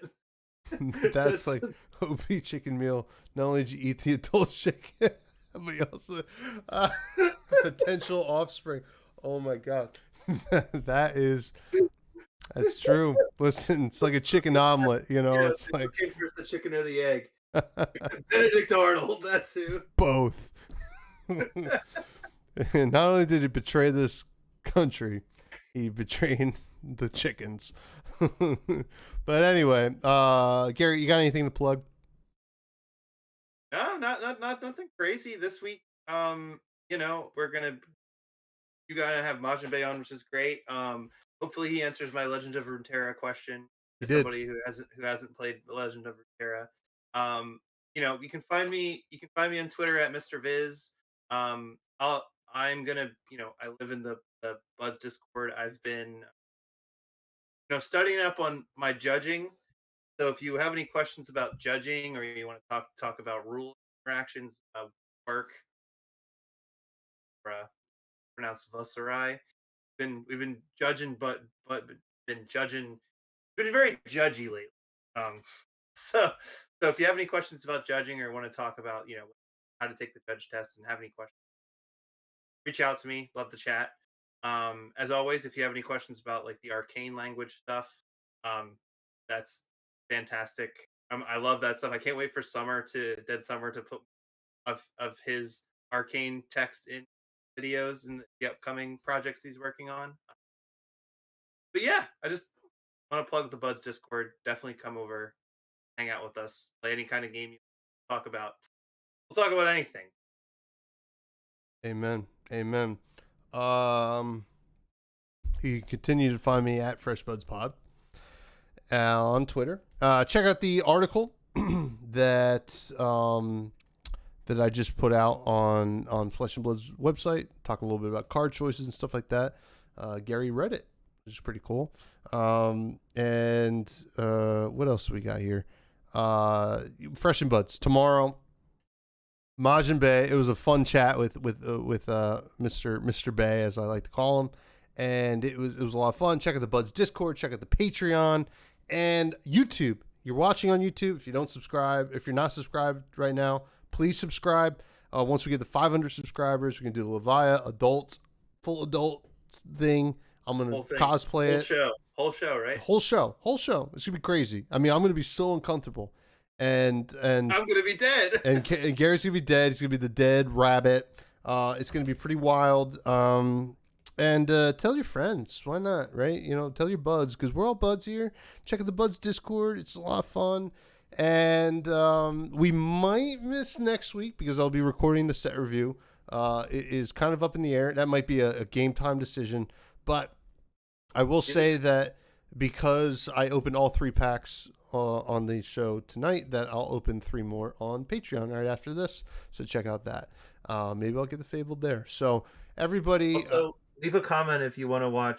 That's like OP chicken meal. Not only did you eat the adult chicken, but you also potential offspring. Oh my god, that's true. Listen, it's like a chicken omelet. It's like chicken first, the chicken or the egg. Benedict Arnold. That's who. Both. And not only did he betray this country, he betrayed the chickens. But anyway, Gary, you got anything to plug? No, not nothing crazy this week. You gotta have Majin Bay on, which is great. Hopefully he answers my Legend of Runeterra question. As somebody who hasn't played the Legend of Runeterra. You can find me on Twitter at Mr. Viz. I'm gonna, I live in the Buds Discord. I've been, studying up on my judging. So if you have any questions about judging, or you want to talk about rule interactions, work, pronounced Vosarai. We've been judging, but been very judgy lately. So if you have any questions about judging, or want to talk about, how to take the judge test, and have any questions, reach out to me. Love to chat. As always, if you have any questions about like the arcane language stuff, that's fantastic. I love that stuff. I can't wait for Dead Summer to put of his arcane text in videos and the upcoming projects he's working on. But yeah, I just want to plug the Buds Discord. Definitely come over, hang out with us, play any kind of game you talk about. We'll talk about anything. Amen. You can continue to find me at FreshBudsPod on Twitter. Check out the article that I just put out on Flesh and Blood's website. Talk a little bit about card choices and stuff like that. Gary read it, which is pretty cool. And what else do we got here? Fresh and Buds tomorrow. Majin Bay. It was a fun chat with Mr. Bay, as I like to call him, and it was a lot of fun. Check out the Buds Discord. Check out the Patreon and YouTube. You're watching on YouTube. If you're not subscribed right now, please subscribe. Once we get to 500 subscribers, we can do the Levia full adult thing. I'm gonna cosplay it. Whole show, right? Whole show. It's gonna be crazy. I mean, I'm gonna be so uncomfortable. And I'm gonna be dead. and Gary's gonna be dead. He's gonna be the dead rabbit. It's gonna be pretty wild. And tell your friends. Why not? Right? Tell your buds, because we're all buds here. Check out the Buds Discord. It's a lot of fun. And we might miss next week because I'll be recording the set review. It is kind of up in the air. That might be a game time decision. But I will say that because I opened all 3 packs on the show tonight, that I'll open 3 more on Patreon right after this. So check out that. Maybe I'll get the Fabled there. So everybody, also leave a comment if you want to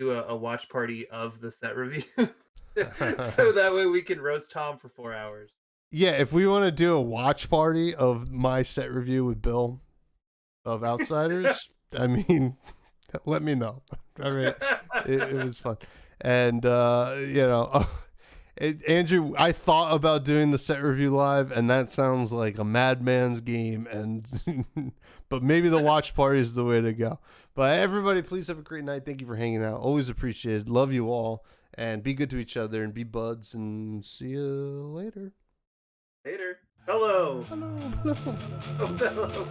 do a watch party of the set review, so that way we can roast Tom for 4 hours. Yeah, if we want to do a watch party of my set review with Bill of Outsiders, I mean, let me know. I mean, it was fun, and Andrew, I thought about doing the set review live, and that sounds like a madman's game, and but maybe the watch party is the way to go. But everybody, please have a great night. Thank you for hanging out. Always appreciated. Love you all, and be good to each other, and be buds, and see you later. Hello. Hello. Oh, bellow.